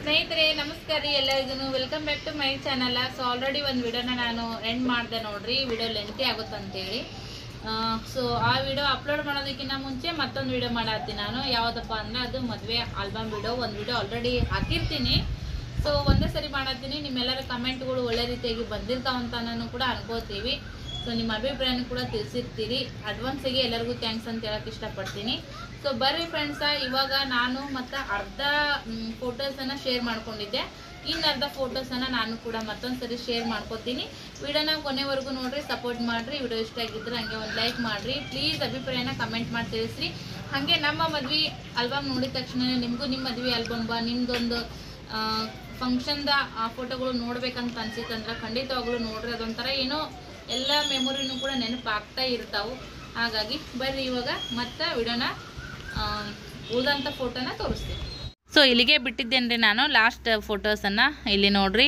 ಸ್ನೇಹಿತರೆ ನಮಸ್ಕಾರ ರೀ ಎಲ್ಲರಿಗೂ welcome back to my channel. So already ಒಂದು ವಿಡಿಯೋನ ನಾನು ಎಂಡ್ ಮಾಡಿದೆ ನೋಡ್ರಿ, ವಿಡಿಯೋ ಲೆಂತಿ ಆಗುತ್ತೆ ಅಂತೇಳಿ. ಸೊ ಆ ವಿಡಿಯೋ ಅಪ್ಲೋಡ್ ಮಾಡೋದಕ್ಕಿಂತ ಮುಂಚೆ ಮತ್ತೊಂದು ವಿಡಿಯೋ ಮಾಡತ್ತೀನಿ ನಾನು. ಯಾವುದಪ್ಪ ಅಂದ್ರೆ ಅದು ಮದುವೆ ಆಲ್ಬಮ್ ವಿಡಿಯೋ. ಒಂದು ವಿಡಿಯೋ ಆಲ್ರೆಡಿ ಹಾಕಿರ್ತೀನಿ, ಸೊ ಒಂದೇ ಸರಿ ಮಾಡತ್ತೀನಿ. ನಿಮ್ಮೆಲ್ಲರ ಕಮೆಂಟ್ಗಳು ಒಳ್ಳೆ ರೀತಿಯಾಗಿ ಬಂದಿರ್ತಾವಂತ ನಾನು ಕೂಡ ಅನ್ಕೋತೀವಿ. ಸೊ ನಿಮ್ಮ ಅಭಿಪ್ರಾಯನೂ ಕೂಡ ತಿಳಿಸಿರ್ತೀರಿ. ಅಡ್ವಾನ್ಸಿಗೆ ಎಲ್ಲರಿಗೂ ಥ್ಯಾಂಕ್ಸ್ ಅಂತ ಹೇಳಕ್ಕೆ ಇಷ್ಟಪಡ್ತೀನಿ. ಸೊ ಬರ್ರಿ ಫ್ರೆಂಡ್ಸ, ಇವಾಗ ನಾನು ಮತ್ತು ಅರ್ಧ ಫೋಟೋಸನ್ನು ಶೇರ್ ಮಾಡ್ಕೊಂಡಿದ್ದೆ. ಇನ್ನು ಅರ್ಧ ಫೋಟೋಸನ್ನು ನಾನು ಕೂಡ ಮತ್ತೊಂದು ಸರಿ ಶೇರ್ ಮಾಡ್ಕೊತೀನಿ. ವಿಡಿಯೋನ ಕೊನೆವರೆಗೂ ನೋಡ್ರಿ, ಸಪೋರ್ಟ್ ಮಾಡಿರಿ. ವಿಡಿಯೋ ಇಷ್ಟ ಆಗಿದ್ರೆ ಹಂಗೆ ಒಂದು ಲೈಕ್ ಮಾಡಿರಿ. ಪ್ಲೀಸ್ ಅಭಿಪ್ರಾಯನ ಕಮೆಂಟ್ ಮಾಡಿ ತಿಳಿಸ್ರಿ. ಹಾಗೆ ನಮ್ಮ ಮದುವೆ ಆಲ್ಬಮ್ ನೋಡಿದ ತಕ್ಷಣ ನಿಮಗೂ ನಿಮ್ಮ ಮದುವೆ ಆಲ್ಬಮ್ ನಿಮ್ದೊಂದು ಫಂಕ್ಷನ್ದ ಫೋಟೋಗಳು ನೋಡ್ಬೇಕಂತ ಅನ್ಸಿತ್ತಂದ್ರೆ ಖಂಡಿತವಾಗ್ಲೂ ನೋಡ್ರಿ. ಅದೊಂಥರ ಏನೋ ಎಲ್ಲ ಮೆಮೊರಿನೂ ಕೂಡ ನೆನಪಾಗ್ತಾ ಇರ್ತಾವೆ. ಹಾಗಾಗಿ ಬರ್ರಿ ಇವಾಗ ಮತ್ತೆ ವಿಡಿಯೋನ ಉಳಿದಂಥ ಫೋಟೋನ ತೋರಿಸ್ತೀನಿ. ಸೊ ಇಲ್ಲಿಗೆ ಬಿಟ್ಟಿದ್ದೇನೆ ನಾನು ಲಾಸ್ಟ್ ಫೋಟೋಸನ್ನು. ಇಲ್ಲಿ ನೋಡ್ರಿ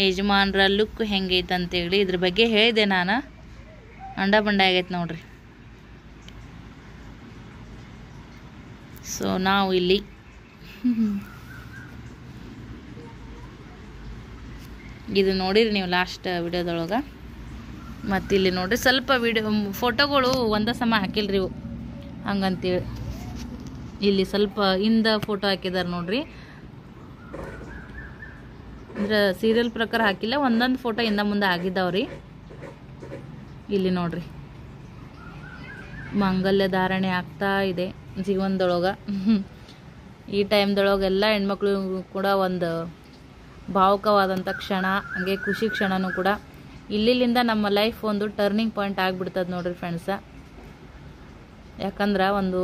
ಯಜಮಾನ್ರ ಲುಕ್ ಹೆಂಗೈತೆ ಅಂತೇಳಿ ಇದ್ರ ಬಗ್ಗೆ ಹೇಳಿದೆ ನಾನು. ಅಂಡ ಬಂಡ ಆಗೈತೆ ನೋಡ್ರಿ. ಸೊ ನಾವು ಇಲ್ಲಿ ಇದು ನೋಡಿರಿ ನೀವು ಲಾಸ್ಟ್ ವಿಡಿಯೋದೊಳಗೆ. ಮತ್ತು ಇಲ್ಲಿ ನೋಡ್ರಿ ಸ್ವಲ್ಪ ಫೋಟೋಗಳು ಒಂದೇ ಸಮ ಹಾಕಿಲ್ರಿ ಇವು ಹಂಗಂತೇಳಿ. ಇಲ್ಲಿ ಸ್ವಲ್ಪ ಹಿಂದ ಫೋಟೋ ಹಾಕಿದಾರೆ ನೋಡ್ರಿ. ಅಂದ್ರೆ ಸೀರಿಯಲ್ ಪ್ರಕಾರ ಹಾಕಿಲ್ಲ, ಒಂದೊಂದು ಫೋಟೋ ಹಿಂದ ಮುಂದೆ ಆಗಿದ್ದಾವ್ರಿ. ಇಲ್ಲಿ ನೋಡ್ರಿ ಮಾಂಗಲ್ಯ ಧಾರಣೆ ಆಗ್ತಾ ಇದೆ ಜೀವನದೊಳಗೆ. ಈ ಟೈಮ್ದೊಳಗೆ ಎಲ್ಲ ಹೆಣ್ಮಕ್ಳು ಕೂಡ ಒಂದು ಭಾವುಕವಾದಂಥ ಕ್ಷಣ, ಹಾಗೆ ಖುಷಿ ಕ್ಷಣನೂ ಕೂಡ. ಇಲ್ಲಿಂದ ನಮ್ಮ ಲೈಫ್ ಒಂದು ಟರ್ನಿಂಗ್ ಪಾಯಿಂಟ್ ಆಗಿಬಿಡ್ತದೆ ನೋಡ್ರಿ ಫ್ರೆಂಡ್ಸ. ಯಾಕಂದ್ರೆ ಒಂದು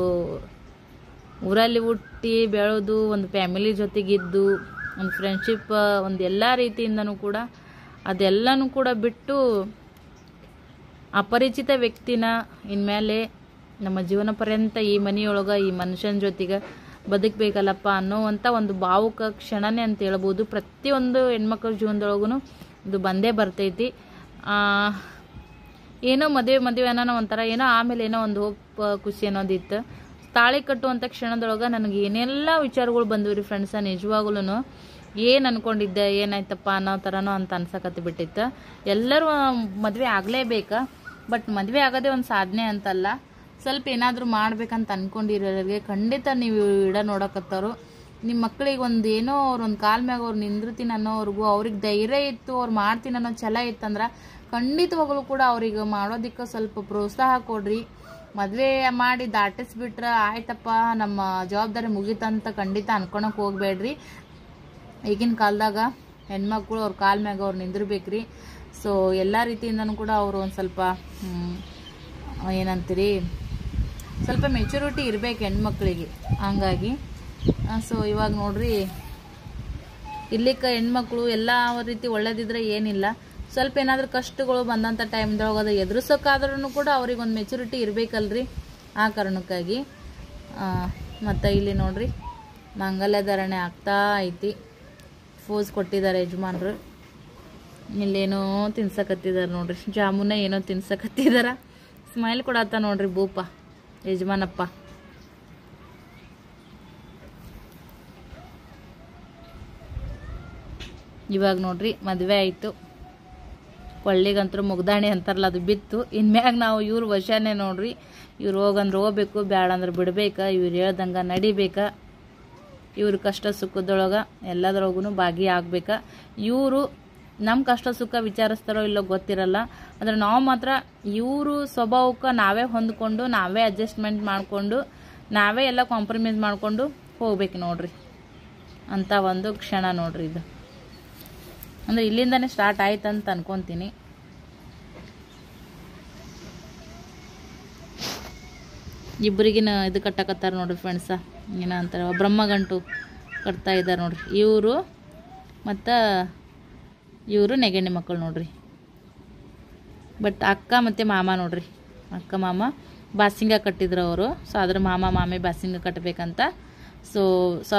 ಊರಲ್ಲಿ ಹುಟ್ಟಿ ಬೆಳೆದು ಒಂದು ಫ್ಯಾಮಿಲಿ ಜೊತೆಗಿದ್ದು ಒಂದು ಫ್ರೆಂಡ್ಶಿಪ್ ಒಂದು ಎಲ್ಲ ರೀತಿಯಿಂದನೂ ಕೂಡ ಅದೆಲ್ಲನೂ ಕೂಡ ಬಿಟ್ಟು ಅಪರಿಚಿತ ವ್ಯಕ್ತಿನ ಇನ್ಮೇಲೆ ನಮ್ಮ ಜೀವನ ಪರ್ಯಂತ ಈ ಮನೆಯೊಳಗೆ ಈ ಮನುಷ್ಯನ ಜೊತೆಗೆ ಬದುಕಬೇಕಲ್ಲಪ್ಪ ಅನ್ನೋವಂಥ ಒಂದು ಭಾವುಕ ಕ್ಷಣನೇ ಅಂತ ಹೇಳ್ಬೋದು. ಪ್ರತಿಯೊಂದು ಹೆಣ್ಮಕ್ಳ ಜೀವನದೊಳಗೂ ಇದು ಬಂದೇ ಬರ್ತೈತಿ. ಏನೋ ಮದುವೆ ಅನ್ನೋ ಒಂಥರ ಏನೋ, ಆಮೇಲೆ ಏನೋ ಒಂದು ಹೋಪ್ ಖುಷಿ ಅನ್ನೋದಿತ್ತು. ತಾಳಿ ಕಟ್ಟುವಂಥ ಕ್ಷಣದೊಳಗೆ ನನಗೆ ಏನೆಲ್ಲ ವಿಚಾರಗಳು ಬಂದ್ವಿ ರೀ ಫ್ರೆಂಡ್ಸ. ನಿಜವಾಗ್ಲೂ ಏನು ಅನ್ಕೊಂಡಿದ್ದೆ, ಏನಾಯ್ತಪ್ಪ ಅನ್ನೋ ಥರನೋ ಅಂತ ಅನ್ಸಕತ್ತಿ ಬಿಟ್ಟಿತ್ತು. ಎಲ್ಲರೂ ಮದುವೆ ಆಗಲೇಬೇಕಾ, ಬಟ್ ಮದುವೆ ಆಗೋದೇ ಒಂದು ಸಾಧನೆ ಅಂತಲ್ಲ. ಸ್ವಲ್ಪ ಏನಾದರೂ ಮಾಡ್ಬೇಕಂತ ಅನ್ಕೊಂಡಿರೋರಿಗೆ ಖಂಡಿತ ನೀವು ವಿಡಿಯೋ ನೋಡಕತ್ತವರು ನಿಮ್ಮ ಮಕ್ಕಳಿಗೆ ಒಂದು ಏನೋ ಅವ್ರೊಂದು ಕಾಲ ಮ್ಯಾಗ ಅವ್ರು ನಿಂದಿರ್ತೀನಿ ಅನ್ನೋವ್ರಿಗೂ ಅವ್ರಿಗೆ ಧೈರ್ಯ ಇತ್ತು, ಅವ್ರು ಮಾಡ್ತೀನಿ ಅನ್ನೋ ಛಲ ಇತ್ತಂದ್ರೆ ಖಂಡಿತವಾಗಲೂ ಕೂಡ ಅವ್ರಿಗೆ ಮಾಡೋದಕ್ಕೆ ಸ್ವಲ್ಪ ಪ್ರೋತ್ಸಾಹ ಕೊಡ್ರಿ. ಮದುವೆ ಮಾಡಿ ದಾಟಿಸ್ಬಿಟ್ರೆ ಆಯ್ತಪ್ಪ ನಮ್ಮ ಜವಾಬ್ದಾರಿ ಮುಗೀತಂತ ಖಂಡಿತ ಅನ್ಕೊಳಕ್ಕೆ ಹೋಗ್ಬೇಡ್ರಿ. ಈಗಿನ ಕಾಲದಾಗ ಹೆಣ್ಮಕ್ಳು ಅವ್ರ ಕಾಲ ಮ್ಯಾಗ ಅವ್ರು ನಿಂದಿರ್ಬೇಕ್ರಿ. ಸೊ ಎಲ್ಲ ರೀತಿಯಿಂದನೂ ಕೂಡ ಅವರು ಒಂದು ಸ್ವಲ್ಪ ಏನಂತೀರಿ, ಸ್ವಲ್ಪ ಮೆಚುರಿಟಿ ಇರಬೇಕು ಹೆಣ್ಮಕ್ಳಿಗೆ. ಹಂಗಾಗಿ ಸೊ ಇವಾಗ ನೋಡ್ರಿ ಇರ್ಲಿಕ್ಕೆ ಹೆಣ್ಮಕ್ಳು ಎಲ್ಲ ರೀತಿ ಒಳ್ಳೇದಿದ್ರೆ ಏನಿಲ್ಲ, ಸ್ವಲ್ಪ ಏನಾದರೂ ಕಷ್ಟಗಳು ಬಂದಂಥ ಟೈಮ್ದೊಳಗೆ ಅದು ಎದುರಿಸೋಕ್ಕಾದ್ರೂ ಕೂಡ ಅವ್ರಿಗೆ ಒಂದು ಮೆಚುರಿಟಿ ಇರಬೇಕಲ್ರಿ. ಆ ಕಾರಣಕ್ಕಾಗಿ ಮತ್ತು ಇಲ್ಲಿ ನೋಡ್ರಿ ಮಾಂಗಲ್ಯ ಧಾರಣೆ ಆಗ್ತಾ ಐತಿ. ಫೋಸ್ ಕೊಟ್ಟಿದ್ದಾರೆ ಯಜಮಾನ್ರು. ಇಲ್ಲೇನೋ ತಿನ್ಸಕತ್ತಿದ್ದಾರೆ ನೋಡ್ರಿ, ಜಾಮೂನ ಏನೋ ತಿನ್ಸಕತ್ತಿದಾರ. ಸ್ಮೈಲ್ ಕೊಡತ್ತ ನೋಡ್ರಿ ಭೂಪ ಯಜಮಾನಪ್ಪ. ಇವಾಗ ನೋಡ್ರಿ ಮದುವೆ ಆಯಿತು, ಕೊಳ್ಳಿಗಂತೂ ಮುಗ್ದಾಣಿ ಅಂತಾರಲ್ಲ ಅದು ಬಿತ್ತು. ಇನ್ಮ್ಯಾಗ ನಾವು ಇವ್ರ ವಶನೇ ನೋಡ್ರಿ. ಇವ್ರು ಹೋಗಂದ್ರೆ ಹೋಗ್ಬೇಕು, ಬ್ಯಾಡ ಅಂದ್ರೆ ಬಿಡ್ಬೇಕಾ, ಇವ್ರು ಹೇಳ್ದಂಗೆ ನಡಿಬೇಕಾ, ಇವ್ರ ಕಷ್ಟ ಸುಖದೊಳಗೆ ಎಲ್ಲದ್ರೊಳಗೂ ಭಾಗಿಯಾಗಬೇಕಾ. ಇವರು ನಮ್ಮ ಕಷ್ಟ ಸುಖ ವಿಚಾರಿಸ್ತಾರೋ ಇಲ್ಲೋ ಗೊತ್ತಿರಲ್ಲ, ಆದರೆ ನಾವು ಮಾತ್ರ ಇವರು ಸ್ವಭಾವಕ್ಕೆ ನಾವೇ ಹೊಂದ್ಕೊಂಡು ನಾವೇ ಅಡ್ಜಸ್ಟ್ಮೆಂಟ್ ಮಾಡಿಕೊಂಡು ನಾವೇ ಎಲ್ಲ ಕಾಂಪ್ರಮೈಸ್ ಮಾಡಿಕೊಂಡು ಹೋಗ್ಬೇಕು ನೋಡ್ರಿ. ಅಂಥ ಒಂದು ಕ್ಷಣ ನೋಡ್ರಿ ಇದು. ಅಂದರೆ ಇಲ್ಲಿಂದನೇ ಸ್ಟಾರ್ಟ್ ಆಯ್ತು ಅಂತ ಅನ್ಕೊತೀನಿ. ಇಬ್ಬರಿಗಿನ ಇದು ಕಟ್ಟಕತ್ತಾರ ನೋಡ್ರಿ ಫ್ರೆಂಡ್ಸ. ಏನಂತಾರೆ ಬ್ರಹ್ಮಗಂಟು ಕಟ್ತಾ ಇದ್ದಾರೆ ನೋಡ್ರಿ ಇವರು ಮತ್ತು ಇವರು ನೆಗಣ್ಣಿ ಮಕ್ಕಳು ನೋಡ್ರಿ. ಬಟ್ ಅಕ್ಕ ಮತ್ತು ಮಾಮ ನೋಡ್ರಿ, ಅಕ್ಕ ಮಾಮ ಬಾಸಿಂಗ ಕಟ್ಟಿದ್ರು ಅವರು. ಸೊ ಅದ್ರ ಮಾಮ ಮಾಮಿ ಬಾಸಿಂಗ ಕಟ್ಟಬೇಕಂತ. ಸೊ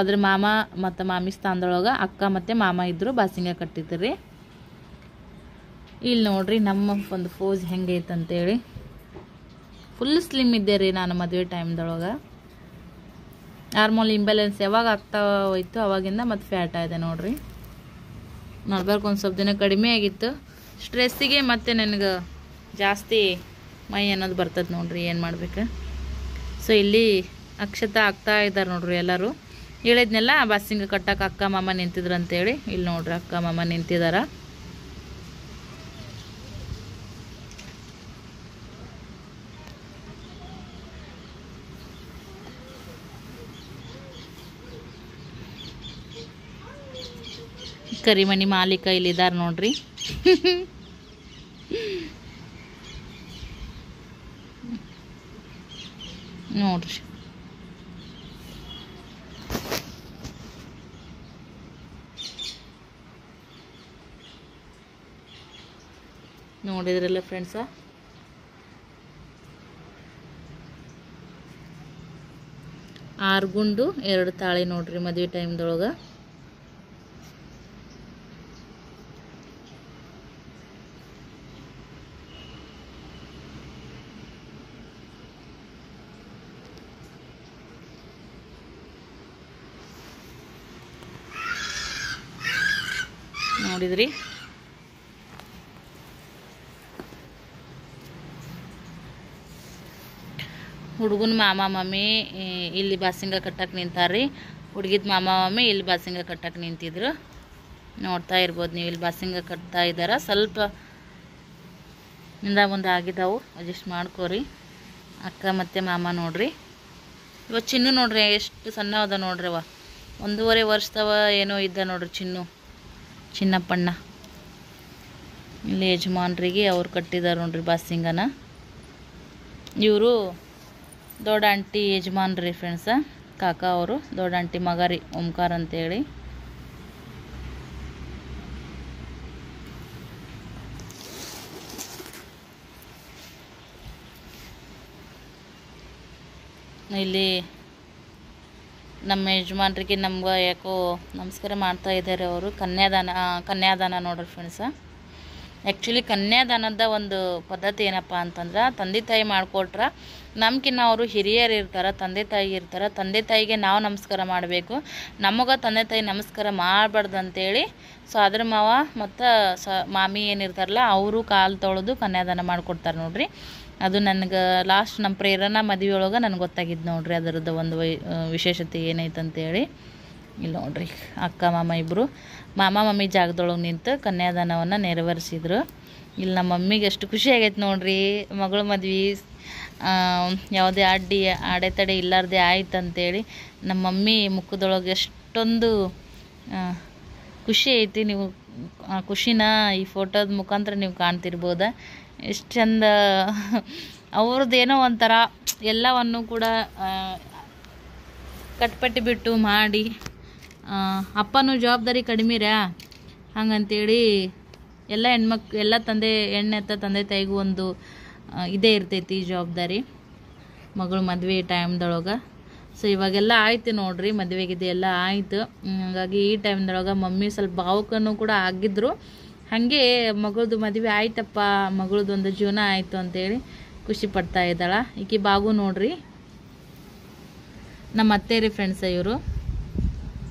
ಅದ್ರ ಮಾಮ ಮತ್ತು ಮಾಮಿ ಸ್ಥಾನದೊಳಗೆ ಅಕ್ಕ ಮತ್ತು ಮಾಮ ಇದ್ದರು ಬಾಸಿಂಗ ಕಟ್ಟಿದ್ರು ರೀ. ಇಲ್ಲಿ ನೋಡ್ರಿ ನಮ್ಮ ಒಂದು ಫೋಸ್ ಹೆಂಗೈತಂತೇಳಿ. ಫುಲ್ ಸ್ಲಿಮ್ ಇದ್ದೆ ರೀ ನಾನು ಮದುವೆ ಟೈಮ್ದೊಳಗೆ. ಹಾರ್ಮೋನ್ ಇಂಬ್ಯಾಲೆನ್ಸ್ ಯಾವಾಗ ಆಗ್ತಾ ಹೋಯ್ತು ಅವಾಗಿಂದ ಮತ್ತು ಫ್ಯಾಟ್ ಆಗಿದೆ ನೋಡ್ರಿ. ನೋಡ್ಬೇಕು ಒಂದು ಸ್ವಲ್ಪ ದಿನ ಕಡಿಮೆ ಆಗಿತ್ತು. ಸ್ಟ್ರೆಸ್ಸಿಗೆ ಮತ್ತು ನನಗೆ ಜಾಸ್ತಿ ಮೈ ಅನ್ನೋದು ಬರ್ತದೆ ನೋಡ್ರಿ, ಏನು ಮಾಡ್ಬೇಕು. ಸೊ ಇಲ್ಲಿ ಅಕ್ಷತಾ ಆಗ್ತಾ ಇದ್ದಾರೆ ನೋಡ್ರಿ ಎಲ್ಲರೂ. ಹೇಳಿದ್ನೆಲ್ಲ ಬಸ್ಸಿಂಗ್ ಕಟ್ಟಕ್ಕೆ ಅಕ್ಕ ಮಾಮ ನಿಂತಿದ್ರು ಅಂತೇಳಿ. ಇಲ್ಲಿ ನೋಡ್ರಿ ಅಕ್ಕ ಮಾಮ ನಿಂತಿದಾರ. ಕರಿಮಣಿ ಮಾಲೀಕ ಇಲ್ಲಿದ್ದಾರೆ ನೋಡ್ರಿ. ನೋಡ್ರಿ ನೋಡಿದ್ರಲ್ಲ ಫ್ರೆಂಡ್ಸ, 6 ಗುಂಡು 2 ತಾಳಿ ನೋಡ್ರಿ ಮದುವೆ ಟೈಮ್ದೊಳಗೆ. ನೋಡಿದ್ರಿ ಹುಡುಗನ ಮಾಮ ಮಮ್ಮಿ ಇಲ್ಲಿ ಬಾಸಿಂಗ ಕಟ್ಟಕ್ಕೆ ನಿಂತಾರ್ರಿ. ಹುಡುಗಿದ ಮಾಮ ಮಮ್ಮಿ ಇಲ್ಲಿ ಬಾಸಿಂಗ ಕಟ್ಟಕ್ಕೆ ನಿಂತಿದ್ರು. ನೋಡ್ತಾ ಇರ್ಬೋದು ನೀವು, ಇಲ್ಲಿ ಬಾಸಿಂಗ ಕಟ್ತಾ ಇದ್ದಾರೆ. ಸ್ವಲ್ಪ ಮುಂದೆ ಆಗಿದ್ದಾವು, ಅಡ್ಜಸ್ಟ್ ಮಾಡ್ಕೋರಿ. ಅಕ್ಕ ಮತ್ತು ಮಾಮ ನೋಡ್ರಿ. ಇವತ್ತು ಚಿನ್ನು ನೋಡ್ರಿ ಎಷ್ಟು ಸಣ್ಣ ಅದ ನೋಡ್ರಿ. 1.5 ವರ್ಷದವ ಏನೋ ಇದ್ದ ನೋಡ್ರಿ ಚಿನ್ನಪ್ಪಣ್ಣ. ಇಲ್ಲಿ ಯಜಮಾನ್ರಿಗೆ ಅವ್ರು ಕಟ್ಟಿದ್ದಾರೆ ನೋಡ್ರಿ ಬಾಸಿಂಗನ. ಇವರು ದೊಡ್ಡ ಆಂಟಿ ಯಜಮಾನ್ರಿ ಫ್ರೆಂಡ್ಸ, ಕಾಕ ಅವರು ದೊಡ್ಡ ಆಂಟಿ ಮಗ ರೀ, ಓಂಕಾರ ಅಂತೇಳಿ. ಇಲ್ಲಿ ನಮ್ಮ ಯಜಮಾನ್ರಿಗೆ ನಮ್ಗೆ ಯಾಕೋ ನಮಸ್ಕಾರ ಮಾಡ್ತಾ ಇದ್ದಾರೆ ಅವರು. ಕನ್ಯಾದಾನ ನೋಡ್ರಿ ಫ್ರೆಂಡ್ಸ. ಆ್ಯಕ್ಚುಲಿ ಕನ್ಯಾದಾನದ ಒಂದು ಪದ್ಧತಿ ಏನಪ್ಪ ಅಂತಂದ್ರೆ, ತಂದೆ ತಾಯಿ ಮಾಡಿಕೊಟ್ರೆ ನಮ್ಗಿನ್ನ ಅವರು ಹಿರಿಯರು ಇರ್ತಾರೆ, ತಂದೆ ತಾಯಿ ಇರ್ತಾರೆ. ತಂದೆ ತಾಯಿಗೆ ನಾವು ನಮಸ್ಕಾರ ಮಾಡಬೇಕು, ನಮಗೆ ತಂದೆ ತಾಯಿ ನಮಸ್ಕಾರ ಮಾಡಬಾರ್ದು ಅಂತೇಳಿ. ಸೊ ಅದ್ರ ಮಾವ ಮತ್ತು ಮಾಮಿ ಏನಿರ್ತಾರಲ್ಲ ಅವರು ಕಾಲು ತೊಳೆದು ಕನ್ಯಾದಾನ ಮಾಡಿಕೊಡ್ತಾರೆ ನೋಡ್ರಿ. ಅದು ನನಗೆ ಲಾಸ್ಟ್ ನಮ್ಮ ಪ್ರೇರಣಾ ಮದುವೆ ಒಳಗೆ ನನಗೆ ಗೊತ್ತಾಗಿದ್ದು ನೋಡ್ರಿ ಅದರದ್ದು ಒಂದು ವಿಶೇಷತೆ ಏನೈತೆ ಅಂತೇಳಿ. ಇಲ್ಲಿ ನೋಡ್ರಿ ಅಕ್ಕ ಮಾಮ ಇಬ್ಬರು ಮಾಮ ಮಮ್ಮಿ ಜಾಗದೊಳಗೆ ನಿಂತು ಕನ್ಯಾದಾನವನ್ನು ನೆರವೇರಿಸಿದ್ರು. ಇಲ್ಲಿ ನಮ್ಮ ಮಮ್ಮಿಗೆ ಎಷ್ಟು ಖುಷಿ ಆಗೈತೆ ನೋಡ್ರಿ. ಮಗಳ ಮದ್ವೆ ಯಾವುದೇ ಅಡೆತಡೆ ಇಲ್ಲಾರ್ದೆ ಆಯ್ತು ಅಂತೇಳಿ ನಮ್ಮ ಮಮ್ಮಿ ಮುಖದೊಳಗೆ ಎಷ್ಟೊಂದು ಖುಷಿ ಐತಿ. ನೀವು ಆ ಖುಷಿನ ಈ ಫೋಟೋದ ಮುಖಾಂತರ ನೀವು ಕಾಣ್ತಿರ್ಬೋದ. ಎಷ್ಟು ಚಂದ ಅವ್ರದ್ದೇನೋ ಒಂಥರ ಎಲ್ಲವನ್ನು ಕೂಡ ಕಟ್ಪಟ್ಟಿ ಬಿಟ್ಟು ಮಾಡಿ. ಅಪ್ಪನೂ ಜವಾಬ್ದಾರಿ ಕಡಿಮೆರಾ ಹಂಗಂತೇಳಿ ಎಲ್ಲ ಎಲ್ಲ ತಂದೆ ತಾಯಿಗೂ ಒಂದು ಇದೇ ಇರ್ತೈತಿ ಜವಾಬ್ದಾರಿ ಮಗಳು ಮದುವೆ ಟೈಮ್ದೊಳಗೆ. ಸೊ ಇವಾಗೆಲ್ಲ ಆಯ್ತು ನೋಡ್ರಿ, ಮದುವೆಗಿದೆ ಎಲ್ಲ ಆಯಿತು. ಹಾಗಾಗಿ ಈ ಟೈಮ್ದೊಳಗೆ ಮಮ್ಮಿ ಸ್ವಲ್ಪ ಭಾವುಕನೂ ಕೂಡ ಆಗಿದ್ರು. ಹಾಗೆ ಮಗಳದು ಮದುವೆ ಆಯ್ತಪ್ಪ, ಮಗಳದ್ದು ಒಂದು ಜೀವನ ಆಯಿತು ಅಂತೇಳಿ ಖುಷಿ ಪಡ್ತಾ ಇದ್ದಾಳೆ. ಈಕಿ ಬಾಗು ನೋಡ್ರಿ ನಮ್ಮ ಅತ್ತೆ ರೀ ಫ್ರೆಂಡ್ಸ. ಇವರು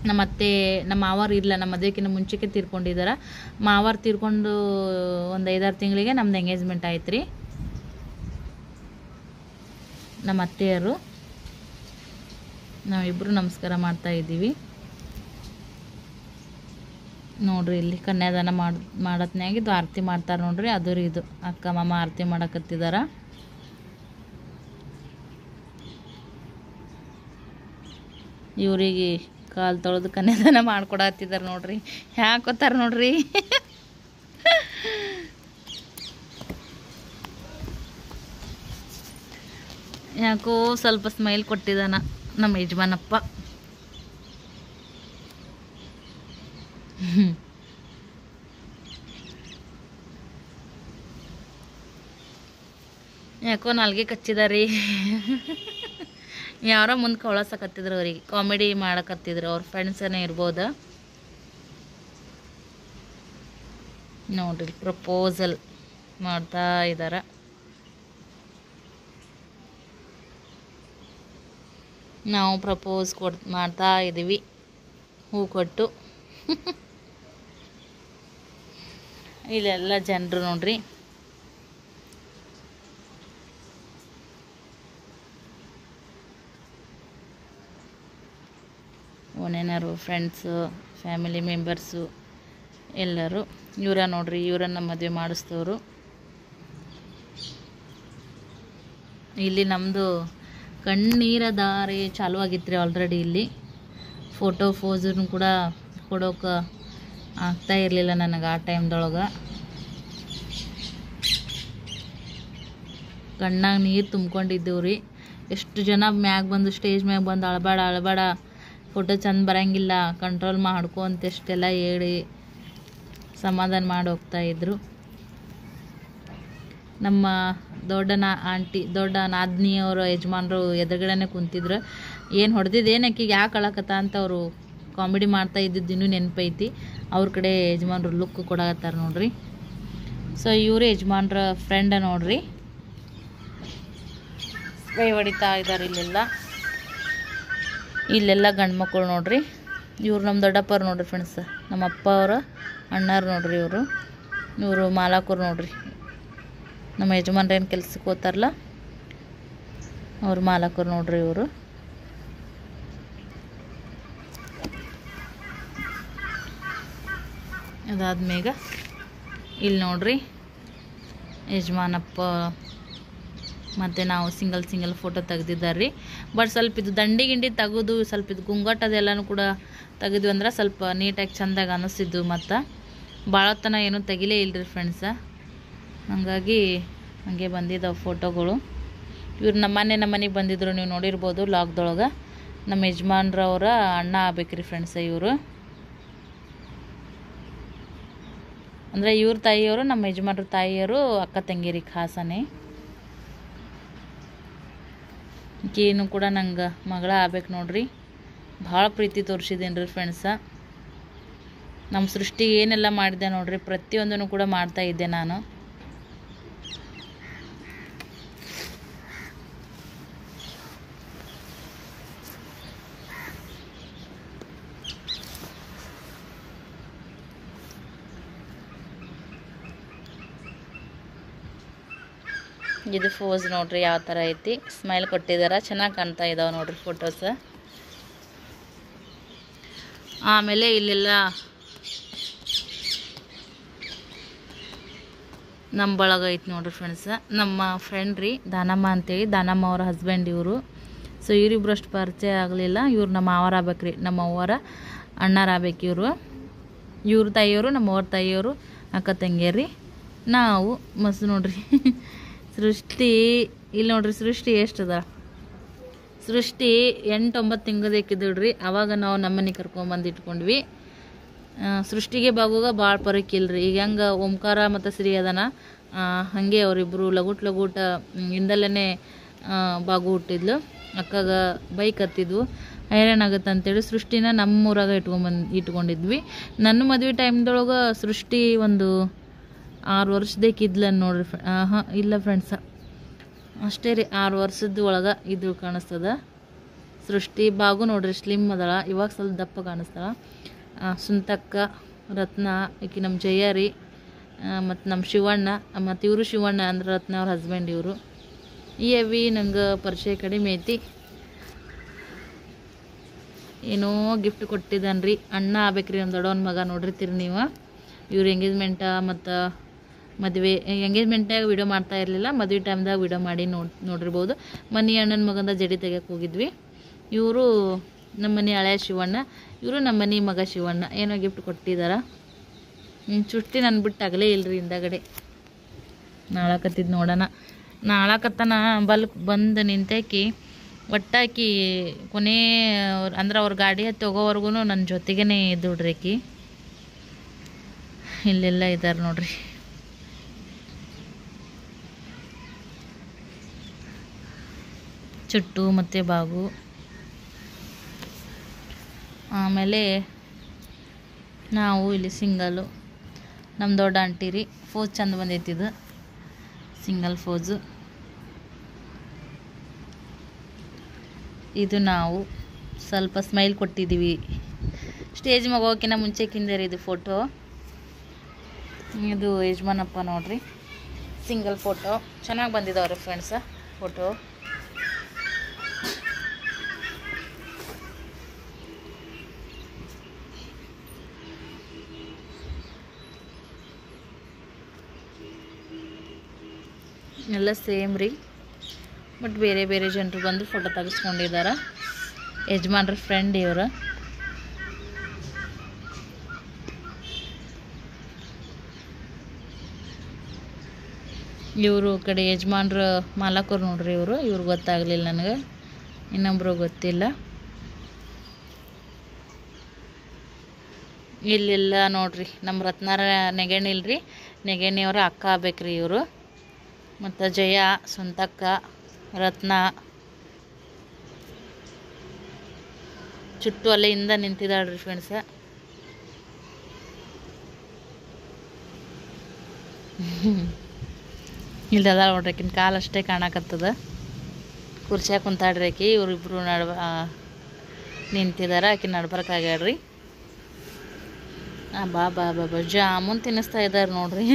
ನಮ್ಮ ಅತ್ತೆ, ನಮ್ಮ ಮಾವಾರು ಇಲ್ಲ, ನಮ್ಮ ಮದುವೆಗಿಂತ ಮುಂಚೆಗೆ ತೀರ್ಕೊಂಡಿದ್ದಾರೆ. ಮಾವಾರು ತೀರ್ಕೊಂಡು ಒಂದು 5-6 ತಿಂಗಳಿಗೆ ನಮ್ದು ಎಂಗೇಜ್ಮೆಂಟ್ ಆಯ್ತು ರೀ. ನಮ್ಮ ಅತ್ತೆಯರು ನಾವಿಬ್ಬರು ನಮಸ್ಕಾರ ಮಾಡ್ತಾ ಇದ್ದೀವಿ ನೋಡ್ರಿ. ಇಲ್ಲಿ ಕನ್ಯಾದಾನ ಮಾಡತ್ನಾಗ ಇದು ಆರತಿ ಮಾಡ್ತಾರೆ ನೋಡ್ರಿ. ಅದು ರೀ ಇದು ಅಕ್ಕ ಮಾಮ ಆರತಿ ಮಾಡಕತ್ತಿದಾರ. ಇವರಿಗೆ ಕಾಲು ತೊಳೆದು ಕನ್ಯಾದಾನ ಮಾಡ್ಕೊಡತ್ತಿದ್ದಾರೆ ನೋಡ್ರಿ. ಹಾಕೋತಾರ ನೋಡ್ರಿ. ಯಾಕೋ ಸ್ವಲ್ಪ ಸ್ಮೈಲ್ ಕೊಟ್ಟಿದ್ದಾನ ನಮ್ಮ ಯಜಮಾನಪ್ಪ. ಯಾಕೋ ನಾಲ್ಗೆ ಕಚ್ಚಿದಾರಿ. ಯಾರೋ ಮುಂದೆ ಕವಳಸಕತ್ತಿದ್ರು, ಅವ್ರಿಗೆ ಕಾಮಿಡಿ ಮಾಡಕತ್ತಿದ್ರು, ಅವ್ರ ಫ್ರೆಂಡ್ಸನೇ ಇರ್ಬೋದ ನೋಡ್ರಿ. ಪ್ರಪೋಸಲ್ ಮಾಡ್ತಾ ಇದ್ದಾರೆ ನಾವು ಪ್ರಪೋಸ್ ಮಾಡ್ತಾ ಇದ್ದೀವಿ ಹೂ ಕೊಟ್ಟು. ಇಲ್ಲೆಲ್ಲ ಜನರು ನೋಡ್ರಿ. ಓನೇನರು, ಫ್ರೆಂಡ್ಸು, ಫ್ಯಾಮಿಲಿ ಮೆಂಬರ್ಸು ಎಲ್ಲರೂ ಇವರ ನೋಡ್ರಿ. ಇವರನ್ನು ಮದುವೆ ಮಾಡಿಸ್ತವ್ರು. ಇಲ್ಲಿ ನಮ್ಮದು ಕಣ್ಣೀರ ದಾರಿ ಚಾಲು ಆಗಿತ್ತು ರೀ ಆಲ್ರೆಡಿ. ಇಲ್ಲಿ ಫೋಟೋ ಫೋಸನ್ನು ಕೂಡ ಕೊಡೋಕೆ ಆಗ್ತಾ ಇರಲಿಲ್ಲ ನನಗೆ ಆ ಟೈಮ್ದೊಳಗೆ. ಕಣ್ಣಾಗ ನೀರು ತುಂಬ್ಕೊಂಡಿದ್ದೆವು ರೀ. ಎಷ್ಟು ಜನ ಮ್ಯಾಗ ಬಂದು ಸ್ಟೇಜ್ ಮ್ಯಾಗ ಬಂದು ಅಳಬೇಡ ಫೋಟೋ ಚಂದ ಬರೋಂಗಿಲ್ಲ, ಕಂಟ್ರೋಲ್ ಮಾಡ್ಕೊ ಅಂತೆಷ್ಟೆಲ್ಲ ಹೇಳಿ ಸಮಾಧಾನ ಮಾಡಿ ಹೋಗ್ತಾಯಿದ್ರು. ನಮ್ಮ ದೊಡ್ಡ ನಾದ್ನಿಯವರು ಯಜಮಾನರು ಎದುರುಗಡೆನೆ ಕುಂತಿದ್ರು. ಏನು ಹೊಡೆದಿದ್ದೇನು ಆಕಿಗೆ ಯಾಕೆ ಅಳಕತ್ತ ಅಂತ ಅವರು ಕಾಮಿಡಿ ಮಾಡ್ತಾ ಇದ್ದಿದ್ದು ಇನ್ನೂ ನೆನಪೈತಿ. ಅವ್ರ ಕಡೆ ಯಜಮಾನ್ರು ಲುಕ್ ಕೊಡಕತ್ತಾರ ನೋಡ್ರಿ. ಸೊ ಇವರು ಯಜಮಾನ್ರ ಫ್ರೆಂಡ ನೋಡ್ರಿ. ಕೈ ಹೊಡಿತಾ ಇದ್ದಾರೆ ಇಲ್ಲೆಲ್ಲ ಗಂಡು ಮಕ್ಕಳು ನೋಡ್ರಿ. ಇವ್ರು ನಮ್ಮ ದೊಡ್ಡಪ್ಪರು ನೋಡ್ರಿ ಫ್ರೆಂಡ್ಸ್. ನಮ್ಮ ಅಪ್ಪ ಅವರ ಅಣ್ಣರು ನೋಡ್ರಿ. ಇವರು ಮಾಲಕರು ನೋಡ್ರಿ. ನಮ್ಮ ಯಜಮಾನ್ರು ಏನು ಕೆಲ್ಸಕ್ಕೆ ಹೋಗ್ತಾರಲ್ಲ ಅವ್ರು ಮಾಲಕರು ನೋಡ್ರಿ ಇವರು. ಅದಾದ್ಮೇಗ ಇಲ್ಲಿ ನೋಡ್ರಿ ಯಜಮಾನಪ್ಪ ಮತ್ತು ನಾವು ಸಿಂಗಲ್ ಫೋಟೋ ತೆಗ್ದಿದ್ದಾರೆ ರೀ. ಬಟ್ ಸ್ವಲ್ಪ ಇದು ದಂಡಿ ಗಿಂಡಿ ತೆಗೆದು ಸ್ವಲ್ಪ ಇದು ಗುಂಗಟ್ಟದೆಲ್ಲನೂ ಕೂಡ ತೆಗೆದ್ವಿ ಅಂದ್ರೆ ಸ್ವಲ್ಪ ನೀಟಾಗಿ ಚೆಂದಾಗಿ ಅನ್ನಿಸ್ತಿದ್ವು. ಮತ್ತು ಭಾಳ ತನ ಏನೂ ತೆಗಿಲೇ ಇಲ್ಲರಿ ಫ್ರೆಂಡ್ಸ. ಹಾಗಾಗಿ ಹಾಗೆ ಬಂದಿದ್ದಾವೆ ಫೋಟೋಗಳು. ಇವ್ರು ನಮ್ಮ ಮನೆಗೆ ಬಂದಿದ್ರು, ನೀವು ನೋಡಿರ್ಬೋದು ಲಾಗ್ದೊಳಗೆ. ನಮ್ಮ ಯಜಮಾನ್ರವರ ಅಣ್ಣ ಆಗ್ಬೇಕ್ರಿ ಫ್ರೆಂಡ್ಸ ಇವರು. ಅಂದರೆ ಇವ್ರ ತಾಯಿಯವರು ನಮ್ಮ ಯಜಮಾನ್ರ ತಾಯಿಯವರು ಅಕ್ಕ ತಂಗಿರಿ ಖಾಸನೆ. ಈಕೇನು ಕೂಡ ನಂಗೆ ಮಗಳ ಆಗ್ಬೇಕು ನೋಡ್ರಿ. ಭಾಳ ಪ್ರೀತಿ ತೋರಿಸಿದ್ದೇನೆ ರೀ ಫ್ರೆಂಡ್ಸ. ನಮ್ಮ ಸೃಷ್ಟಿಗೆ ಏನೆಲ್ಲ ಮಾಡಿದೆ ನೋಡ್ರಿ, ಪ್ರತಿಯೊಂದನ್ನು ಕೂಡ ಮಾಡ್ತಾ ಇದ್ದೆ ನಾನು. ಇದು ಫೋಸ್ ನೋಡ್ರಿ ಯಾವ ಥರ ಐತಿ. ಸ್ಮೈಲ್ ಕೊಟ್ಟಿದಾರ, ಚೆನ್ನಾಗಿ ಕಾಣ್ತಾ ಇದಾವೆ ನೋಡ್ರಿ ಫೋಟೋಸ್. ಆಮೇಲೆ ಇಲ್ಲೆಲ್ಲ ನಮ್ಮ ಬಳಗ ಐತಿ ನೋಡ್ರಿ ಫ್ರೆಂಡ್ಸ. ನಮ್ಮ ಫ್ರೆಂಡ್ ರೀ ದಾನಮ್ಮ ಅಂತೇಳಿ, ದಾನಮ್ಮ ಅವರ ಹಸ್ಬೆಂಡ್ ಇವರು. ಸೊ ಇವರಿಬ್ರು ಅಷ್ಟು ಪರಿಚಯ ಆಗಲಿಲ್ಲ. ಇವ್ರು ನಮ್ಮ ಮಾವರ ಆಗ್ಬೇಕ್ರಿ, ನಮ್ಮ ಅವ್ವರ ಅಣ್ಣಾರ ಆಗ್ಬೇಕು ಇವರು. ಇವ್ರ ತಾಯಿಯವರು ನಮ್ಮ ಅವ್ರ ತಾಯಿಯವರು ಅಕ್ಕ ತಂಗಿಯರಿ. ನಾವು ಮಸ್ತ್ ನೋಡ್ರಿ. ಸೃಷ್ಟಿ ಇಲ್ಲಿ ನೋಡ್ರಿ. ಸೃಷ್ಟಿ ಎಷ್ಟದ? ಸೃಷ್ಟಿ 8-9 ತಿಂಗಳು ಇಕ್ಕಿದ್ರಿ. ಆವಾಗ ನಾವು ನಮ್ಮನೆಗೆ ಕರ್ಕೊಂಬಂದು ಇಟ್ಕೊಂಡ್ವಿ. ಸೃಷ್ಟಿಗೆ ಬಾಗುವಾಗ ಭಾಳ ಪರಕ್ಕಿಲ್ರಿ. ಈಗ ಹೆಂಗೆ ಓಂಕಾರ ಮತ್ತು ಶ್ರೀ ಅದನ ಹಾಗೆ ಅವರಿಬ್ಬರು ಲಗುಟ ಹಿಂದಲ್ಲೇ ಬಾಗು ಹುಟ್ಟಿದ್ಲು. ಅಕ್ಕಾಗ ಬೈಕ್ ಹತ್ತಿದ್ವು, ಹೈರಾಣಾಗತ್ತೆ ಅಂತೇಳಿ ಸೃಷ್ಟಿನ ನಮ್ಮೂರಾಗ ಇಟ್ಕೊಂಡಿದ್ವಿ. ನನ್ನ ಮದುವೆ ಟೈಮ್ದೊಳಗೆ ಸೃಷ್ಟಿ ಒಂದು 6 ವರ್ಷದೇಕಿದ್ಲ ನೋಡ್ರಿ. ಇಲ್ಲ ಫ್ರೆಂಡ್ಸ, ಅಷ್ಟೇ ರೀ, 6 ವರ್ಷದ ಒಳಗೆ ಇದು ಕಾಣಿಸ್ತದ ಸೃಷ್ಟಿ. ಬಾಗು ನೋಡ್ರಿ ಸ್ಲಿಮ್ ಅದಳ, ಇವಾಗ ಸ್ವಲ್ಪ ದಪ್ಪ ಕಾಣಿಸ್ತಾಳ. ಸುಂತಕ್ಕ, ರತ್ನ, ಈಕಿ ನಮ್ಮ ಜಯ ರೀ, ಮತ್ತು ನಮ್ಮ ಶಿವಣ್ಣ, ಮತ್ತು ಇವರು ಶಿವಣ್ಣ ಅಂದ್ರೆ ರತ್ನ ಅವ್ರ ಹಸ್ಬೆಂಡ್ ಇವರು. ಈ ಅವಿ ನಂಗೆ ಪರಿಚಯ ಕಡಿಮೆ ಐತಿ. ಏನೋ ಗಿಫ್ಟ್ ಕೊಟ್ಟಿದ್ದಾನ್ರಿ. ಅಣ್ಣ ಆಗ್ಬೇಕ್ರಿ ನಮ್ಮ ದೊಡ್ಡವನ ಮಗ. ನೋಡಿರ್ತೀರಿ ನೀವು. ಇವ್ರ ಎಂಗೇಜ್ಮೆಂಟ ಮತ್ತು ಮದುವೆ. ಎಂಗೇಜ್ಮೆಂಟಾಗ ವೀಡಿಯೋ ಮಾಡ್ತಾ ಇರಲಿಲ್ಲ, ಮದುವೆ ಟೈಮ್ದಾಗ ವೀಡಿಯೋ ಮಾಡಿ ನೋಡಿರ್ಬೋದು. ಮನೆ ಅಣ್ಣನ ಮಗಂದ ಜಡಿ ತೆಗಿಯಕ್ಕೆ ಹೋಗಿದ್ವಿ. ಇವರು ನಮ್ಮ ಮನೆ ಹಳೆಯ ಶಿವಣ್ಣ, ಇವರು ನಮ್ಮ ಮನೆ ಮಗ ಶಿವಣ್ಣ. ಏನೋ ಗಿಫ್ಟ್ ಕೊಟ್ಟಿದ್ದಾರೆ. ಚುಟ್ಟಿ ನನ್ನ ಬಿಟ್ಟು ಆಗಲೇ ಇಲ್ಲರಿ. ಹಿಂದಗಡೆ ನಾಳಕತ್ತಿದ್ದು ನೋಡೋಣ. ನಾಳಕತ್ತನ ಬಂದು ನಿಂತಾಕಿ ಒಟ್ಟಾಕಿ ಕೊನೆ ಅಂದ್ರೆ ಅವ್ರ ಗಾಡಿ ಹತ್ತಿ ಹೋಗೋವರೆಗೂ ನನ್ನ ಜೊತೆಗೇ ಇದ್ದುಡ್ರಿ ಆಕಿ. ಇಲ್ಲೆಲ್ಲ ಇದ್ದಾರೆ ನೋಡ್ರಿ. ಚುಟ್ಟು ಮತ್ತು ಬಾಗು. ಆಮೇಲೆ ನಾವು ಇಲ್ಲಿ ಸಿಂಗಲ್ಲು. ನಮ್ಮ ದೊಡ್ಡ ಆಂಟಿ ರೀ. ಫೋಸ್ ಚಂದ ಬಂದೈತಿದು, ಸಿಂಗಲ್ ಫೋಸು. ಇದು ನಾವು ಸ್ವಲ್ಪ ಸ್ಮೈಲ್ ಕೊಟ್ಟಿದ್ದೀವಿ ಸ್ಟೇಜ್ ಮ್ಯಾಗ ಹೋಗೋಕ್ಕಿಂತ ಮುಂಚೆಕಿಂದ ಇದು ಫೋಟೋ. ಇದು ಯಜಮಾನಪ್ಪ ನೋಡ್ರಿ, ಸಿಂಗಲ್ ಫೋಟೋ ಚೆನ್ನಾಗಿ ಬಂದಿದ್ದಾವ್ರಿ ಫ್ರೆಂಡ್ಸ ಫೋಟೋ. ಎಲ್ಲ ಸೇಮ್ ರೀ, ಬಟ್ ಬೇರೆ ಬೇರೆ ಜನರು ಬಂದು ಫೋಟೋ ತೆಗೆಸ್ಕೊಂಡಿದ್ದಾರೆ. ಯಜಮಾನ್ರ ಫ್ರೆಂಡ್ ಇವರು. ಇವರು ಕಡೆ ಯಜಮಾನ್ರ ಮಾಲಕರು ನೋಡ್ರಿ ಇವ್ರು ಗೊತ್ತಾಗಲಿಲ್ಲ ನನಗೆ, ಇನ್ನೊಬ್ರು ಗೊತ್ತಿಲ್ಲ. ಇಲ್ಲೆಲ್ಲ ನೋಡ್ರಿ ನಮ್ಮ ರತ್ನಾರ ನೆಗಣಿ ಇಲ್ರಿ, ನೆಗಣಿಯವ್ರ ಅಕ್ಕ ಆಗ್ಬೇಕ್ರಿ ಇವರು. ಮತ್ತು ಜಯ, ಸ್ವಂತಕ್ಕ, ರತ್ನ ಚುಟ್ಟು ಅಲ್ಲಿಂದ ನಿಂತಿದ್ದಾಳ್ರಿ ಫ್ರೆಂಡ್ಸ. ಇಲ್ದದ ನೋಡ್ರಿ ಆಕಿನ ಕಾಲು ಅಷ್ಟೇ ಕಾಣಕತ್ತದ. ಕುರ್ಚಿಯಾಗ ಕುಂತಾಡ್ರಿ ಆಕಿ, ಇವರಿಬ್ರು ನಿಂತಿದಾರ. ಆಕಿ ನಡ್ಬರ್ಕಾಗ್ಯಾಡ್ರಿ. ಬಾ ಬಾ ಬಾ ಬಾ ಜಾಮೂನ್ ತಿನ್ನಿಸ್ತಾ ಇದ್ದಾರೆ ನೋಡ್ರಿ.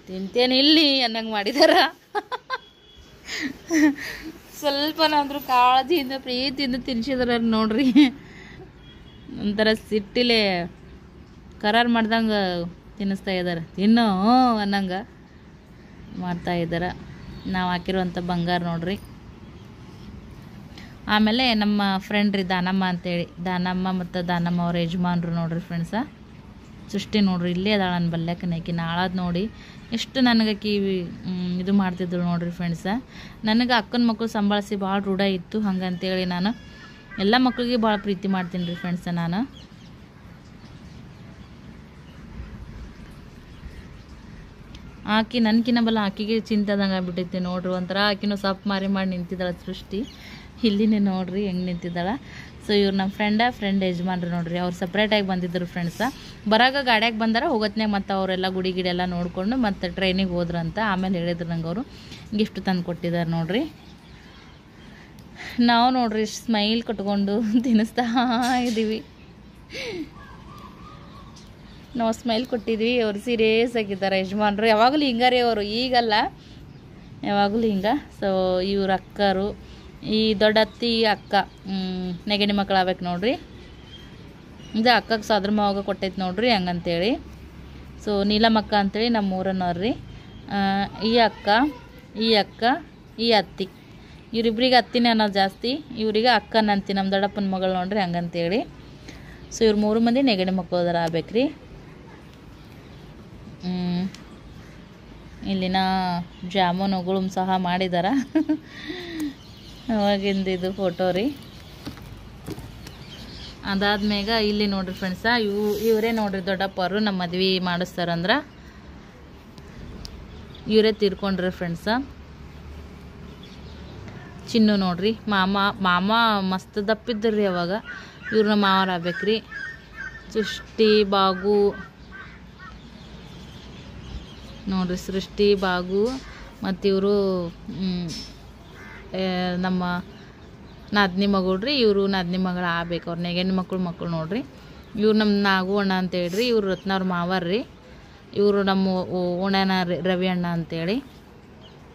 ತಿಂತೇನೆ ಇಲ್ಲಿ ಅನ್ನಂಗೆ ಮಾಡಿದಾರ. ಸ್ವಲ್ಪನಾದ್ರೂ ಕಾಳಜಿಯಿಂದ ಪ್ರೀತಿಯಿಂದ ತಿನ್ಸಿದಾರ ನೋಡ್ರಿ. ಒಂಥರ ಸಿಟ್ಟಿಲೆ ಕರಾರು ಮಾಡ್ದಂಗೆ ತಿನ್ನಿಸ್ತಾ ಇದ್ದಾರೆ. ತಿನ್ನೋ ಅನ್ನಂಗೆ ಮಾಡ್ತಾ ಇದ್ದಾರೆ. ನಾವು ಹಾಕಿರುವಂಥ ಬಂಗಾರ ನೋಡ್ರಿ. ಆಮೇಲೆ ನಮ್ಮ ಫ್ರೆಂಡ್ ರೀ ದಾನಮ್ಮ ಅಂತೇಳಿ, ದಾನಮ್ಮ ಮತ್ತು ದಾನಮ್ಮ ಅವ್ರ ಯಜಮಾನ್ರು ನೋಡ್ರಿ ಫ್ರೆಂಡ್ಸ. ಸೃಷ್ಟಿ ನೋಡ್ರಿ ಇಲ್ಲೇ ಅದಾಳ ನನ್ನ ಬಲ್ಯಾಕನಕಿ ನಾಳದ್ ನೋಡಿ ಎಷ್ಟು ನನಗೆ ಇದು ಮಾಡ್ತಿದ್ರು ನೋಡ್ರಿ ಫ್ರೆಂಡ್ಸ. ನನಗೆ ಅಕ್ಕನ ಮಕ್ಕಳು ಸಂಭಾಳಿಸಿ ಭಾಳ ರೂಢ ಇತ್ತು. ಹಂಗಂತೇಳಿ ನಾನು ಎಲ್ಲ ಮಕ್ಕಳಿಗೆ ಭಾಳ ಪ್ರೀತಿ ಮಾಡ್ತೀನಿ ರೀ ಫ್ರೆಂಡ್ಸ. ನಾನು ಆಕಿ ನನ್ಕಿನ್ನ ಬಲ್ಲ ಆಕಿಗೆ ಚಿಂತದಂಗೆ ಆಗ್ಬಿಟ್ಟೈತಿ ನೋಡ್ರಿ. ಒಂಥರ ಆಕಿನೂ ಸಪ್ ಮಾರಿ ಮಾಡಿ ನಿಂತಿದ್ದಾಳೆ ಸೃಷ್ಟಿ. ಇಲ್ಲಿನೇ ನೋಡ್ರಿ ಹೆಂಗೆ ನಿಂತಿದ್ದಾಳೆ. ಸೊ ಇವ್ರು ನಮ್ಮ ಫ್ರೆಂಡ್ ಯಜಮಾನ್ರು ನೋಡ್ರಿ. ಅವ್ರು ಸಪ್ರೇಟಾಗಿ ಬಂದಿದ್ದರು ಫ್ರೆಂಡ್ಸ. ಬರಾಗ ಗಾಡ್ಯಾಗ ಬಂದಾರ, ಹೋಗೋತ್ನಾಗ ಮತ್ತು ಅವರೆಲ್ಲ ಗುಡಿ ಗಿಡೆಲ್ಲ ನೋಡಿಕೊಂಡು ಮತ್ತು ಟ್ರೈನಿಗೆ ಹೋದ್ರಂತ. ಆಮೇಲೆ ಹೇಳಿದ್ರು ನಂಗೆ ಅವರು ಗಿಫ್ಟ್ ತಂದು ಕೊಟ್ಟಿದ್ದಾರೆ ನೋಡ್ರಿ. ನಾವು ನೋಡ್ರಿ ಸ್ಮೈಲ್ ಕಟ್ಕೊಂಡು ತಿನ್ನಿಸ್ತಾ ಇದ್ದೀವಿ. ನಾವು ಸ್ಮೈಲ್ ಕೊಟ್ಟಿದ್ವಿ, ಅವ್ರು ಸೀರಿಯಸ್ ಆಗಿದ್ದಾರೆ ಯಜಮಾನ್ರು. ಯಾವಾಗಲೂ ಹಿಂಗಾರಿ ಅವರು, ಈಗಲ್ಲ ಯಾವಾಗಲೂ ಹಿಂಗೆ. ಸೊ ಇವ್ರ ಅಕ್ಕರು, ಈ ದೊಡ್ಡ ಅತ್ತಿ ಅಕ್ಕ ನೆಗಣಿ ಮಕ್ಕಳು ಆಗ್ಬೇಕು ನೋಡ್ರಿ. ಇದು ಅಕ್ಕಗೆ ಸೋದ್ರ ಮಾವಾಗ ಕೊಟ್ಟೈತೆ ನೋಡ್ರಿ ಹಂಗಂತೇಳಿ. ಸೊ ನೀಲಮಕ್ಕ ಅಂತೇಳಿ ನಮ್ಮ ಊರನ್ನವ್ರಿ. ಈ ಅಕ್ಕ ಈ ಅತ್ತಿ, ಇವರಿಬ್ರಿಗೆ ಅತ್ತಿನೇ ಅನ್ನೋದು ಜಾಸ್ತಿ, ಇವರಿಗೆ ಅಕ್ಕನಂತಿ ನಮ್ಮ ದೊಡ್ಡಪ್ಪನ ಮಗಳು ನೋಡ್ರಿ ಹಂಗಂತೇಳಿ. ಸೊ ಇವ್ರು 3 ಮಂದಿ ನೆಗಣಿ ಮಕ್ಕಳು ಅದಾರ ಆಗ್ಬೇಕ್ರಿ. ಇಲ್ಲಿನ ಜಾಮೂನುಗಳು ಸಹ ಮಾಡಿದಾರ. ಅವಾಗಿಂದ ಇದು ಫೋಟೋ ರೀ. ಅದಾದ್ಮೇಗ ಇಲ್ಲಿ ನೋಡ್ರಿ ಫ್ರೆಂಡ್ಸ, ಇವರೇ ನೋಡ್ರಿ ದೊಡ್ಡಪ್ಪರು ನಮ್ಮ ಮದ್ವೆ ಮಾಡಿಸ್ತಾರಂದ್ರೆ ಇವರೇ ತೀರ್ಕೊಂಡ್ರಿ ಫ್ರೆಂಡ್ಸ. ಚಿನ್ನು ನೋಡ್ರಿ, ಮಾಮ ಮಸ್ತ್ ದಪ್ಪಿದ್ರಿ ಅವಾಗ. ಇವ್ರನ್ನ ಮಾವರ ಆಗ್ಬೇಕ್ರಿ. ಸೃಷ್ಟಿ ಬಾಗು ನೋಡ್ರಿ, ಸೃಷ್ಟಿ ಬಾಗು ಮತ್ತು ಇವರು ನಮ್ಮ ನಾದಿನಿ ಮಗಳ್ರಿ. ಇವರು ನಾದಿನಿ ಮಗಳು ಆಗ್ಬೇಕು, ಅವ್ರ ನೆಗಣಿ ಮಕ್ಕಳು ನೋಡ್ರಿ. ಇವ್ರು ನಮ್ಮ ನಾಗು ಅಣ್ಣ ಅಂತೇಳ್ರಿ. ಇವ್ರು ರತ್ನವ್ರ ಮಾವರ್ರಿ. ಇವರು ನಮ್ಮ ಓಣ್ಯಾನ ರವಿ ಅಣ್ಣ ಅಂತೇಳಿ.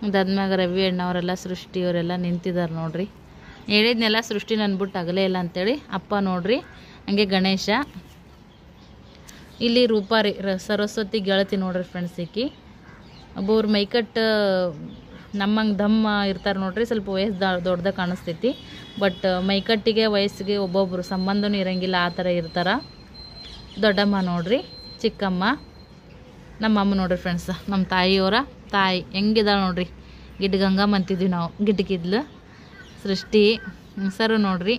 ಅದಾದ್ಮ್ಯಾಗ ರವಿ ಅಣ್ಣವರೆಲ್ಲ ಸೃಷ್ಟಿ ಅವರೆಲ್ಲ ನಿಂತಿದ್ದಾರೆ ನೋಡ್ರಿ. ಹೇಳಿದ್ನೆಲ್ಲ ಸೃಷ್ಟಿ ನನ್ಬಿಟ್ಟು ಆಗಲೇ ಇಲ್ಲ ಅಂತೇಳಿ. ಅಪ್ಪ ನೋಡ್ರಿ, ಹಂಗೆ ಗಣೇಶ. ಇಲ್ಲಿ ರೂಪಾ ರೀ, ಸರಸ್ವತಿ ಗೆಳತಿ ನೋಡ್ರಿ ಫ್ರೆಂಡ್ಸ್. ಈಕಿ ಒಬ್ಬೊಬ್ರು ಮೈಕಟ್ಟು ನಮ್ಮಂಗೆ ದಮ್ಮ ಇರ್ತಾರೆ ನೋಡ್ರಿ. ಸ್ವಲ್ಪ ವಯಸ್ಸು ದೊಡ್ಡದಾಗ ಕಾಣಿಸ್ತೈತಿ, ಬಟ್ ಮೈಕಟ್ಟಿಗೆ ವಯಸ್ಸಿಗೆ ಒಬ್ಬೊಬ್ರು ಸಂಬಂಧನೂ ಇರಂಗಿಲ್ಲ, ಆ ಥರ ಇರ್ತಾರೆ. ದೊಡ್ಡಮ್ಮ ನೋಡ್ರಿ, ಚಿಕ್ಕಮ್ಮ, ನಮ್ಮಮ್ಮ ನೋಡ್ರಿ ಫ್ರೆಂಡ್ಸ್. ನಮ್ಮ ತಾಯಿಯವರ ತಾಯಿ ಹೆಂಗಿದಾಳೆ ನೋಡ್ರಿ. ಗಿಡ್ಡ ಗಂಗಮ್ಮ ಅಂತಿದ್ವಿ ನಾವು, ಗಿಡ್ಡಕ್ಕಿದ್ಲು. ಸೃಷ್ಟಿ ಸರು ನೋಡ್ರಿ,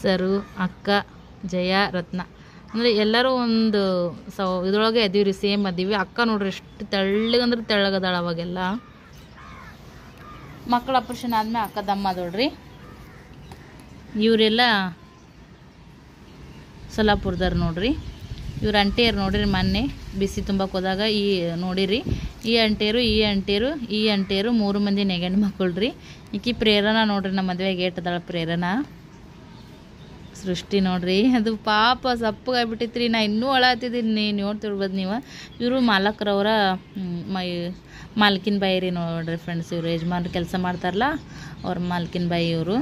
ಸರು, ಅಕ್ಕ, ಜಯ, ರತ್ನ. ಅಂದರೆ ಎಲ್ಲರೂ ಒಂದು ಇದ್ರೊಳಗೆ ಅದೀವ್ರಿ, ಸೇಮ್ ಅದೀವಿ. ಅಕ್ಕ ನೋಡ್ರಿ ಎಷ್ಟು ತೆಳ್ಳಗಂದ್ರೆ ತೆಳ್ಳಗದಾಳ. ಅವಾಗೆಲ್ಲ ಮಕ್ಕಳ ಆಪ್ರೇಷನ್ ಆದ್ಮೇಲೆ ಅಕ್ಕ ದಮ್ಮ ನೋಡ್ರಿ. ಇವರೆಲ್ಲ ಸೊಲ್ಲಾಪುರದವ್ರು ನೋಡ್ರಿ. ಇವ್ರ ಅಂಟಿಯರು ನೋಡಿರಿ ಮೊನ್ನೆ ಬಿಸಿ ತುಂಬಕ್ಕೆ ಹೋದಾಗ ಈ ನೋಡಿರಿ ಈ ಅಂಟಿಯರು 3 ಮಂದಿ ನೆಗಂಡು ಮಕ್ಕಳು ರೀ. ಈಕಿ ಪ್ರೇರಣಾ ನೋಡ್ರಿ ನಮ್ಮ ಮದುವೆಗೆ ಏಟದಾಳ ಪ್ರೇರಣಾ. ಸೃಷ್ಟಿ ನೋಡ್ರಿ ಅದು ಪಾಪ ಸಪ್ಪಗಾಗ್ಬಿಟ್ಟಿತ್ತು ರೀ. ನಾ ಇನ್ನೂ ಅಳಾತಿದ್ದೀನಿ ನೋಡ್ತಿರ್ಬೋದು ನೀವು. ಇವರು ಮಾಲಕರವರ ಮಾಲ್ಕಿನ ಬಾಯಿ ರೀ ನೋಡ್ರಿ ಫ್ರೆಂಡ್ಸ್. ಇವರು ಯಜಮಾನ್ರು ಕೆಲಸ ಮಾಡ್ತಾರಲ್ಲ ಅವ್ರ ಮಾಲ್ಕಿನ ಬಾಯಿ ಇವರು.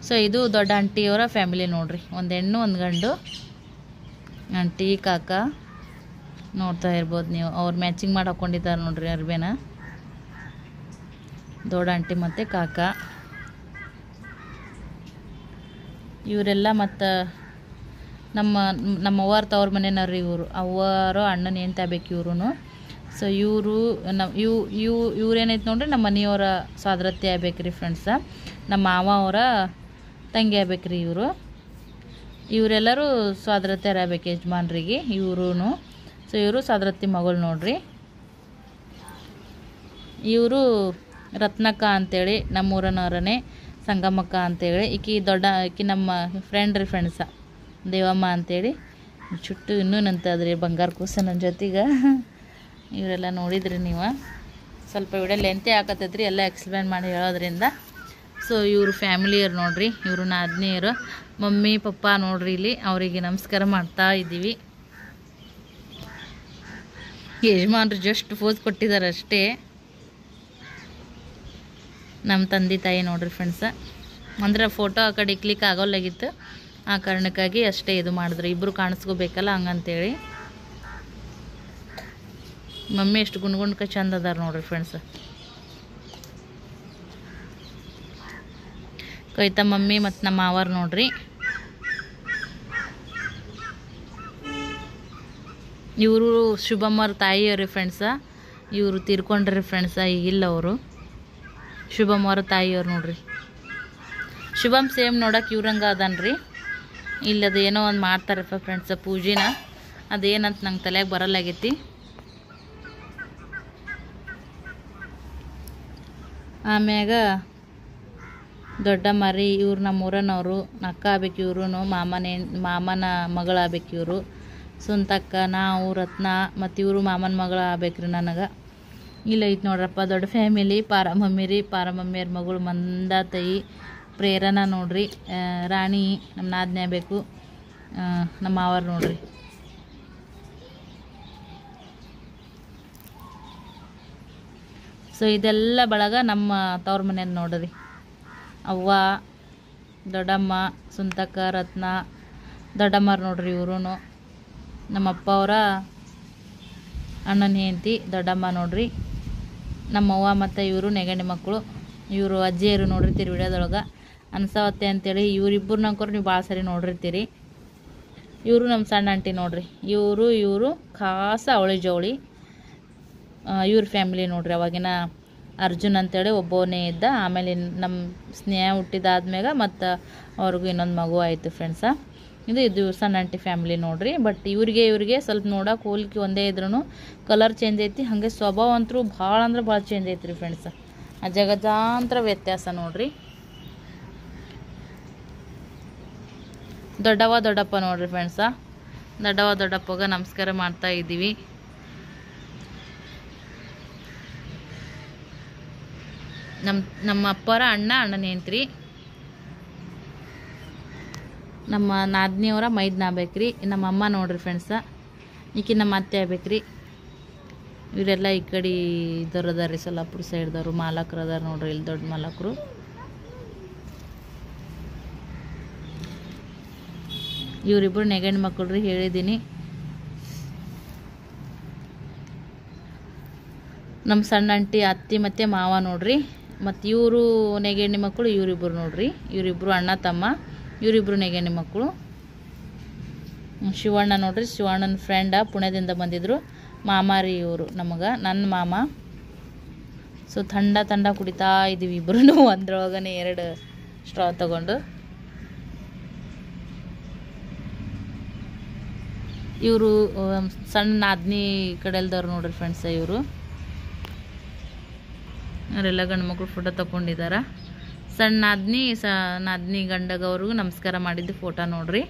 ಸೊ ಇದು ದೊಡ್ಡ ಆಂಟಿಯವರ ಫ್ಯಾಮಿಲಿ ನೋಡ್ರಿ. ಒಂದು ಹೆಣ್ಣು ಒಂದು ಗಂಡು. ಆಂಟಿ ಕಾಕ ನೋಡ್ತಾ ಇರ್ಬೋದು ನೀವು. ಅವ್ರು ಮ್ಯಾಚಿಂಗ್ ಮಾಡಿ ಹಾಕ್ಕೊಂಡಿದ್ದಾರೆ ನೋಡ್ರಿ ಅರ್ಬೇನ. ದೊಡ್ಡ ಆಂಟಿ ಮತ್ತು ಕಾಕ ಇವರೆಲ್ಲ. ಮತ್ತು ನಮ್ಮ ಅವ್ವಾರ ತವ್ರ ಮನೆಯವ್ರಿ ಇವರು. ಅವ್ವಾರು ಅಣ್ಣನ ಏನು ತಗೋಬೇಕು ಇವ್ರು. ಸೊ ಇವರು ಇವ್ರೇನೈತೆ ನೋಡ್ರಿ ನಮ್ಮ ಮನೆಯವರ ಸೋದರತ್ತೆ ಆಗ್ಬೇಕ್ರಿ ಫ್ರೆಂಡ್ಸ. ನಮ್ಮ ಮಾವ ಅವರ ತಂಗಿ ಆಗ್ಬೇಕ್ರಿ ಇವರು. ಇವರೆಲ್ಲರೂ ಸೋದರತ್ತೆ ಆಗ್ಬೇಕು ಯಜಮಾನ್ರಿಗೆ ಇವರು. ಸೊ ಇವರು ಸೋದರತ್ತಿ ಮಗಳು ನೋಡ್ರಿ. ಇವರು ರತ್ನಕ್ಕ ಅಂತೇಳಿ ನಮ್ಮೂರನವರನೇ, ಸಂಗಮಕ್ಕ ಅಂತೇಳಿ. ಈಕಿ ನಮ್ಮ ಫ್ರೆಂಡ್ಸ ದೇವಮ್ಮ ಅಂತೇಳಿ. ಚುಟ್ಟು ಇನ್ನೂ ನಂತದ್ರಿ ಬಂಗಾರ ಕೂಸ ನನ್ನ ಜೊತೆಗೆ. ಇವರೆಲ್ಲ ನೋಡಿದ್ರಿ ನೀವು. ಸ್ವಲ್ಪ ವಿಡಿಯೋ ಲೆಂತೆ ಹಾಕತ್ತೈತ್ರಿ ಎಲ್ಲ ಎಕ್ಸ್ಪ್ಲೇನ್ ಮಾಡಿ ಹೇಳೋದ್ರಿಂದ. ಸೊ ಇವರು ಫ್ಯಾಮಿಲಿಯರು ನೋಡ್ರಿ. ಇವರು ನಾದಿನಿಯರು. ಮಮ್ಮಿ ಪಪ್ಪ ನೋಡ್ರಿ ಇಲ್ಲಿ. ಅವರಿಗೆ ನಮಸ್ಕಾರ ಮಾಡ್ತಾ ಇದ್ದೀವಿ. ಯಜಮಾನ್ರು ಜಸ್ಟ್ ಫೋಸ್ ಕೊಟ್ಟಿದ್ದಾರೆ ಅಷ್ಟೇ. ನಮ್ಮ ತಂದೆ ತಾಯಿ ನೋಡ್ರಿ ಫ್ರೆಂಡ್ಸ. ಅಂದ್ರೆ ಫೋಟೋ ಆ ಕಡೆ ಕ್ಲಿಕ್ ಆಗೋಲ್ಲಾಗಿತ್ತು, ಆ ಕಾರಣಕ್ಕಾಗಿ ಅಷ್ಟೇ ಇದು ಮಾಡಿದ್ರು. ಇಬ್ಬರು ಕಾಣಿಸ್ಕೋಬೇಕಲ್ಲ ಹಂಗಂತೇಳಿ. ಮಮ್ಮಿ ಎಷ್ಟು ಗುಣ್ಗುಣ್ಕ ಚಂದ ಅದಾರ ನೋಡ್ರಿ ಫ್ರೆಂಡ್ಸ್. ಕವಿತಾ ಮಮ್ಮಿ ಮತ್ತು ನಮ್ಮ ಮಾವಾರ ನೋಡ್ರಿ. ಇವರು ಶುಭಮ್ಮವ್ರ ತಾಯಿಯವ್ರಿ ಫ್ರೆಂಡ್ಸ. ಇವರು ತೀರ್ಕೊಂಡ್ರಿ ಫ್ರೆಂಡ್ಸ, ಈಗಿಲ್ಲ ಅವರು. ಶುಭಮ್ಮವ್ರ ತಾಯಿಯವ್ರು ನೋಡ್ರಿ. ಶುಭಮ್ ಸೇಮ್ ನೋಡಕ್ಕೆ ಇವ್ರಂಗೆ ಅದನ್ರಿ. ಇಲ್ಲದು ಏನೋ ಒಂದು ಮಾಡ್ತಾರಪ್ಪ ಫ್ರೆಂಡ್ಸ ಪೂಜೆನ. ಅದೇನಂತ ನಂಗೆ ತಲೆಯಾಗ ಬರಲ್ಲಾಗೈತಿ. ಆಮ್ಯಾಗ ದೊಡ್ಡಮ್ಮ ರೀ. ಇವ್ರು ನಮ್ಮ ಊರನವರು. ಅಕ್ಕ ಆಗ್ಬೇಕು ಇವರು. ಮಾಮನ ಮಗಳಾಗ್ಬೇಕು ಇವರು. ಸುಂತಕ್ಕ, ನಾವು, ರತ್ನ ಮತ್ತು ಇವರು ಮಾಮನ ಮಗಳ ಆಗ್ಬೇಕ್ರಿ ನನಗೆ. ಇಲ್ಲ ಐತೆ ನೋಡ್ರಪ್ಪ ದೊಡ್ಡ ಫ್ಯಾಮಿಲಿ. ಪಾರಮಮ್ಮಿ ರೀ, ಪಾರಮಮ್ಮಿಯರ ಮಗಳು ಮಂದಾತಯಿ. ಪ್ರೇರಣಾ ನೋಡ್ರಿ. ರಾಣಿ ನಮ್ಮ ನಾದ್ನೆ ಆಗಬೇಕು. ನಮ್ಮ ಮಾವಾರ ನೋಡ್ರಿ. ಸೊ ಇದೆಲ್ಲ ಬಳಗ ನಮ್ಮ ತವ್ರ ಮನೇಲಿ ನೋಡ್ರಿ. ಅವ್ವ, ದೊಡ್ಡಮ್ಮ, ಸುಂತಕ್ಕ, ರತ್ನ, ದೊಡ್ಡಮ್ಮರು ನೋಡ್ರಿ ಇವರು. ನಮ್ಮಪ್ಪ ಅವರ ಅಣ್ಣನ ಹೆಂಡತಿ ದೊಡ್ಡಮ್ಮ ನೋಡ್ರಿ. ನಮ್ಮವ್ವ ಮತ್ತು ಇವರು ನೆಗಂಡಿ ಮಕ್ಕಳು. ಇವರು ಅಜ್ಜಿಯರು ನೋಡಿರ್ತೀರಿ ವಿಡಿಯೋದೊಳಗೆ. ಅನ್ಸಾವತ್ತೆ ಅಂತೇಳಿ ಇವರಿಬ್ಬರು ನಂಕೋರು ನೀವು ಭಾಳ ಸರಿ ನೋಡಿರ್ತೀರಿ. ಇವರು ನಮ್ಮ ಸಣ್ಣ ಆಂಟಿ ನೋಡ್ರಿ. ಇವರು ಖಾಸ ಅವಳಿ ಜವಳಿ. ಇವ್ರ ಫ್ಯಾಮಿಲಿ ನೋಡ್ರಿ. ಅವಾಗಿನ ಅರ್ಜುನ್ ಅಂತೇಳಿ ಒಬ್ಬವನೇ ಇದ್ದ. ಆಮೇಲೆ ನಮ್ಮ ಸ್ನೇಹ ಹುಟ್ಟಿದಾದ್ಮ್ಯಾಗ ಮತ್ತು ಅವ್ರಿಗೂ ಇನ್ನೊಂದು ಮಗು ಆಯಿತು ಫ್ರೆಂಡ್ಸ. ಇದು ಸಣ್ಣ ಆಂಟಿ ಫ್ಯಾಮಿಲಿ ನೋಡ್ರಿ. ಬಟ್ ಇವ್ರಿಗೆ ಸ್ವಲ್ಪ ನೋಡೋಕೆ ಹೋಲಿಕೆ ಒಂದೇ ಇದ್ರೂ ಕಲರ್ ಚೇಂಜ್ ಐತಿ. ಹಾಗೆ ಸ್ವಭಾವ ಅಂತೂ ಭಾಳ ಅಂದ್ರೆ ಭಾಳ ಚೇಂಜ್ ಐತ್ರಿ ಫ್ರೆಂಡ್ಸ. ಅಜಗಜಾಂತರ ವ್ಯತ್ಯಾಸ ನೋಡ್ರಿ. ದೊಡ್ಡಪ್ಪ ನೋಡ್ರಿ ಫ್ರೆಂಡ್ಸ. ದೊಡ್ಡಪ್ಪಗೆ ನಮಸ್ಕಾರ ಮಾಡ್ತಾ ಇದ್ದೀವಿ. ನಮ್ಮ ಅಪ್ಪರ ಅಣ್ಣನ ಹೆಂಡ್ತಿ. ನಮ್ಮ ನಾದಿನಿಯವರ ಮೈದ್ನ ಆಗ್ಬೇಕ್ರಿ. ನಮ್ಮ ಅಮ್ಮ ನೋಡ್ರಿ ಫ್ರೆಂಡ್ಸ. ಈಕಿ ನಮ್ಮ ಅತ್ತೆ ಆಗ್ಬೇಕ್ರಿ. ಇವರೆಲ್ಲ ಈ ಕಡೆ ಇದ್ದವ್ರು ಅದಾರ ರೀ, ಸೊಲ್ಲಾಪುರ ಸೈಡ್ದವರು ಮಾಲಕರು ಅದಾರ ನೋಡ್ರಿ. ಇಲ್ಲಿ ದೊಡ್ಡ ಮಾಲಕರು. ಇವರಿಬ್ಬರು ನೆಗಂಡು ಮಕ್ಕಳು ರೀ, ಹೇಳಿದ್ದೀನಿ. ನಮ್ಮ ಸಣ್ಣ ಆಂಟಿ ಅತ್ತಿ ಮತ್ತು ಮಾವ ನೋಡ್ರಿ. ಮತ್ತು ಇವರು ನೆಗಂಡಿ ಮಕ್ಕಳು ಇವರಿಬ್ಬರು ನೋಡ್ರಿ. ಇವರಿಬ್ಬರು ಅಣ್ಣ ತಮ್ಮ. ಇವರಿಬ್ಬರು ನೆಗಂಡಿ ಮಕ್ಕಳು. ಶಿವಣ್ಣ ನೋಡ್ರಿ, ಶಿವಣ್ಣನ ಫ್ರೆಂಡ, ಪುಣ್ಯದಿಂದ ಬಂದಿದ್ರು. ಮಾಮ ರೀ ಇವರು ನಮಗೆ, ನನ್ನ ಮಾಮ. ಸೊ ಥಂಡ ಕುಡಿತಾ ಇದ್ದೀವಿ ಇಬ್ಬರು. ಒಂದ್ರೊಳಗನೆ 2 ಸ್ಟ್ರಾ ತಗೊಂಡು. ಇವರು ಸಣ್ಣ ನಾದ್ನಿ ಕಡೆಲ್ದವ್ರು ನೋಡ್ರಿ ಫ್ರೆಂಡ್ಸ. ಇವರು ಅವರೆಲ್ಲ ಗಂಡು ಮಕ್ಕಳು ಫೋಟೋ ತಗೊಂಡಿದ್ದಾರೆ. ಸಣ್ಣ ನಾದ್ನಿ ಗಂಡಗವ್ರಿಗೂ ನಮಸ್ಕಾರ ಮಾಡಿದ್ದು ಫೋಟೋ ನೋಡ್ರಿ.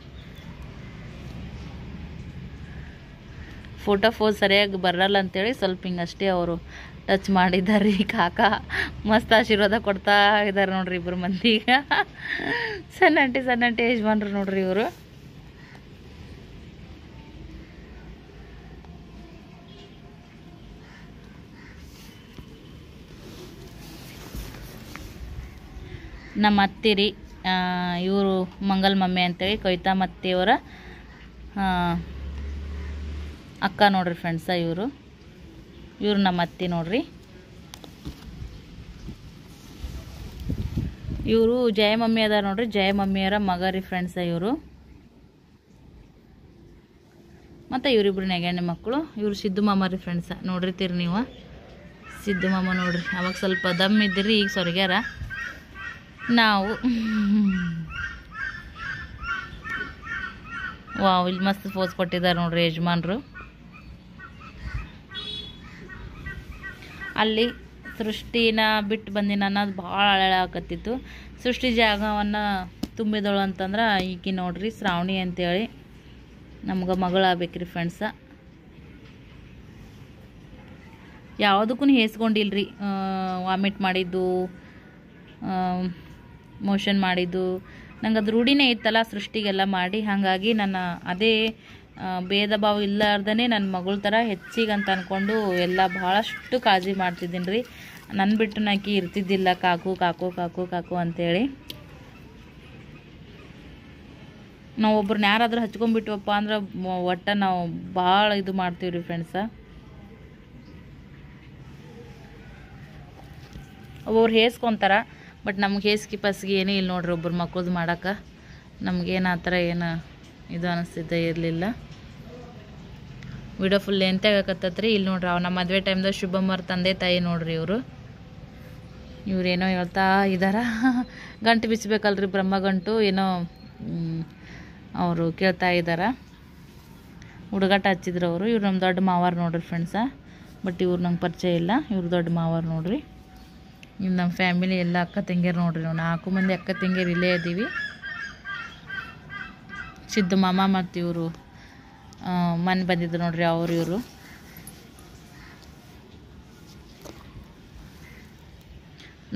ಫೋಟೋ ಫೋಸ್ ಸರಿಯಾಗಿ ಬರಲ್ಲ ಅಂತೇಳಿ ಸ್ವಲ್ಪ ಹಿಂಗಷ್ಟೇ ಅವರು ಟಚ್ ಮಾಡಿದ್ದಾರೆ ರೀ. ಕಾಕ ಮಸ್ತ್ ಆಶೀರ್ವಾದ ಕೊಡ್ತಾ ಇದ್ದಾರೆ ನೋಡ್ರಿ ಇಬ್ಬರು ಮಂದಿ. ಈಗ ಸಣ್ಣ ಆಂಟಿ ಯಜಮಾನ್ರು ನೋಡ್ರಿ ಇವರು. ನಮ್ಮ ಅತ್ತಿರಿ ಇವರು ಮಂಗಲ್ ಮಮ್ಮಿ ಅಂತೇಳಿ ಕವಿತಾ ಮತ್ತಿಯವರ ಅಕ್ಕ ನೋಡ್ರಿ ಫ್ರೆಂಡ್ಸ. ಇವರು ನಮ್ಮ ಅತ್ತಿ ನೋಡ್ರಿ. ಇವರು ಜಯ ಮಮ್ಮಿ ಅದ ನೋಡ್ರಿ, ಜಯ ಮಮ್ಮಿಯವರ ಮಗ ರೀ ಫ್ರೆಂಡ್ಸ ಇವರು. ಮತ್ತು ಇವರಿಬ್ರು ನೆಗಣ್ಣೆ ಮಕ್ಕಳು. ಇವರು ಸಿದ್ದು ಮಾಮ ರೀ ಫ್ರೆಂಡ್ಸ. ನೋಡಿರ್ತೀರಿ ನೀವು ಸಿದ್ದು ಮಾಮ ನೋಡ್ರಿ. ಅವಾಗ ಸ್ವಲ್ಪ ದಮ್ ಇದ್ದಿರಿ, ಈಗ ಸೊರಗ್ಯಾರ. ನಾವು ವಾವ್, ಇಲ್ಲಿ ಮಸ್ತ್ ಪೋಸ್ ಕೊಟ್ಟಿದ್ದಾರೆ ನೋಡ್ರಿ ಯಜಮಾನ್ರು. ಅಲ್ಲಿ ಸೃಷ್ಟಿನ ಬಿಟ್ಟು ಬಂದಿನ ಅನ್ನೋದು ಭಾಳ ಅಳಾಕತ್ತಿತ್ತು. ಸೃಷ್ಟಿ ಜಾಗವನ್ನು ತುಂಬಿದಳು ಅಂತಂದ್ರೆ ಈಕಿ ನೋಡ್ರಿ ಶ್ರಾವಣಿ ಅಂತೇಳಿ ನಮ್ಗೆ ಮಗಳಾಗಬೇಕ್ರಿ ಫ್ರೆಂಡ್ಸ. ಯಾವುದಕ್ಕೂ ಹೇಸ್ಕೊಂಡಿಲ್ರಿ. ವಾಮಿಟ್ ಮಾಡಿದ್ದು, ಮೋಷನ್ ಮಾಡಿದ್ದು, ನಂಗೆ ಅದು ರೂಢಿನೇ ಇತ್ತಲ್ಲ ಸೃಷ್ಟಿಗೆಲ್ಲ ಮಾಡಿ. ಹಾಗಾಗಿ ನನ್ನ ಅದೇ ಭೇದ ಭಾವ ಇಲ್ಲಾರ್ದೇ ನನ್ನ ಮಗಳ ಥರ ಹೆಚ್ಚಿಗೆ ಅಂತ ಅಂದ್ಕೊಂಡು ಎಲ್ಲ ಭಾಳಷ್ಟು ಕಾಳಜಿ ಮಾಡ್ತಿದ್ದೀನಿ ರೀ. ನನ್ನ ಬಿಟ್ಟು ನಾಕಿ ಇರ್ತಿದ್ದಿಲ್ಲ, ಕಾಕು ಕಾಕು ಕಾಕು ಕಾಕು ಅಂತೇಳಿ. ನಾವು ಒಬ್ರನ್ನ ಯಾರಾದರೂ ಹಚ್ಕೊಂಡ್ಬಿಟ್ವಪ್ಪ ಅಂದ್ರೆ ಒಟ್ಟು ನಾವು ಭಾಳ ಇದು ಮಾಡ್ತೀವಿ ರೀ ಫ್ರೆಂಡ್ಸ. ಒಬ್ಬೊಬ್ರು ಹೇಸ್ಕೊತಾರ, ಬಟ್ ನಮ್ಗೆ ಹೇಸ್ಕಿ ಪಸ್ಗಿ ಏನೂ ಇಲ್ಲ ನೋಡ್ರಿ ಒಬ್ಬರು ಮಕ್ಕಳದು ಮಾಡೋಕೆ. ನಮಗೇನು ಆ ಥರ ಏನು ಇದು ಅನ್ನಿಸ್ತಿದ್ದೆ ಇರಲಿಲ್ಲ. ವಿಡಿಯೋ ಫುಲ್ ಲೆಂತ್ ಆಗಕತ್ತತ್ರಿ. ಇಲ್ಲಿ ನೋಡ್ರಿ ನಮ್ಮ ಮದುವೆ ಟೈಮ್ದಾಗ ಶುಭಮ್ಮರ ತಂದೆ ತಾಯಿ ನೋಡ್ರಿ ಇವರು. ಇವರೇನೋ ಹೇಳ್ತಾ ಇದ್ದಾರ. ಗಂಟು ಬಿಚ್ಚಬೇಕಲ್ರಿ, ಬ್ರಹ್ಮ ಗಂಟು ಏನೋ ಅವರು ಕೇಳ್ತಾ ಇದ್ದಾರೆ. ಹುಡುಗಾಟ ಹಚ್ಚಿದ್ರು ಅವರು. ಇವ್ರು ನಮ್ಮ ದೊಡ್ಡ ಮಾವಾರ ನೋಡ್ರಿ ಫ್ರೆಂಡ್ಸ. ಬಟ್ ಇವ್ರು ನಂಗೆ ಪರಿಚಯ ಇಲ್ಲ. ಇವ್ರು ದೊಡ್ಡ ಮಾವಾರ ನೋಡ್ರಿ. ಇನ್ನು ನಮ್ಮ ಫ್ಯಾಮಿಲಿ ಎಲ್ಲ ಅಕ್ಕ ತಂಗಿಯರು ನೋಡ್ರಿ. ನಾವು 4 ಮಂದಿ ಅಕ್ಕ ತಂಗಿಯರು ಇಲ್ಲೇ ಇದ್ದೀವಿ. ಸಿದ್ದು ಮಾಮ ಮತ್ತು ಇವರು ಮನೆ ಬಂದಿದ್ರು ನೋಡ್ರಿ ಇವರು.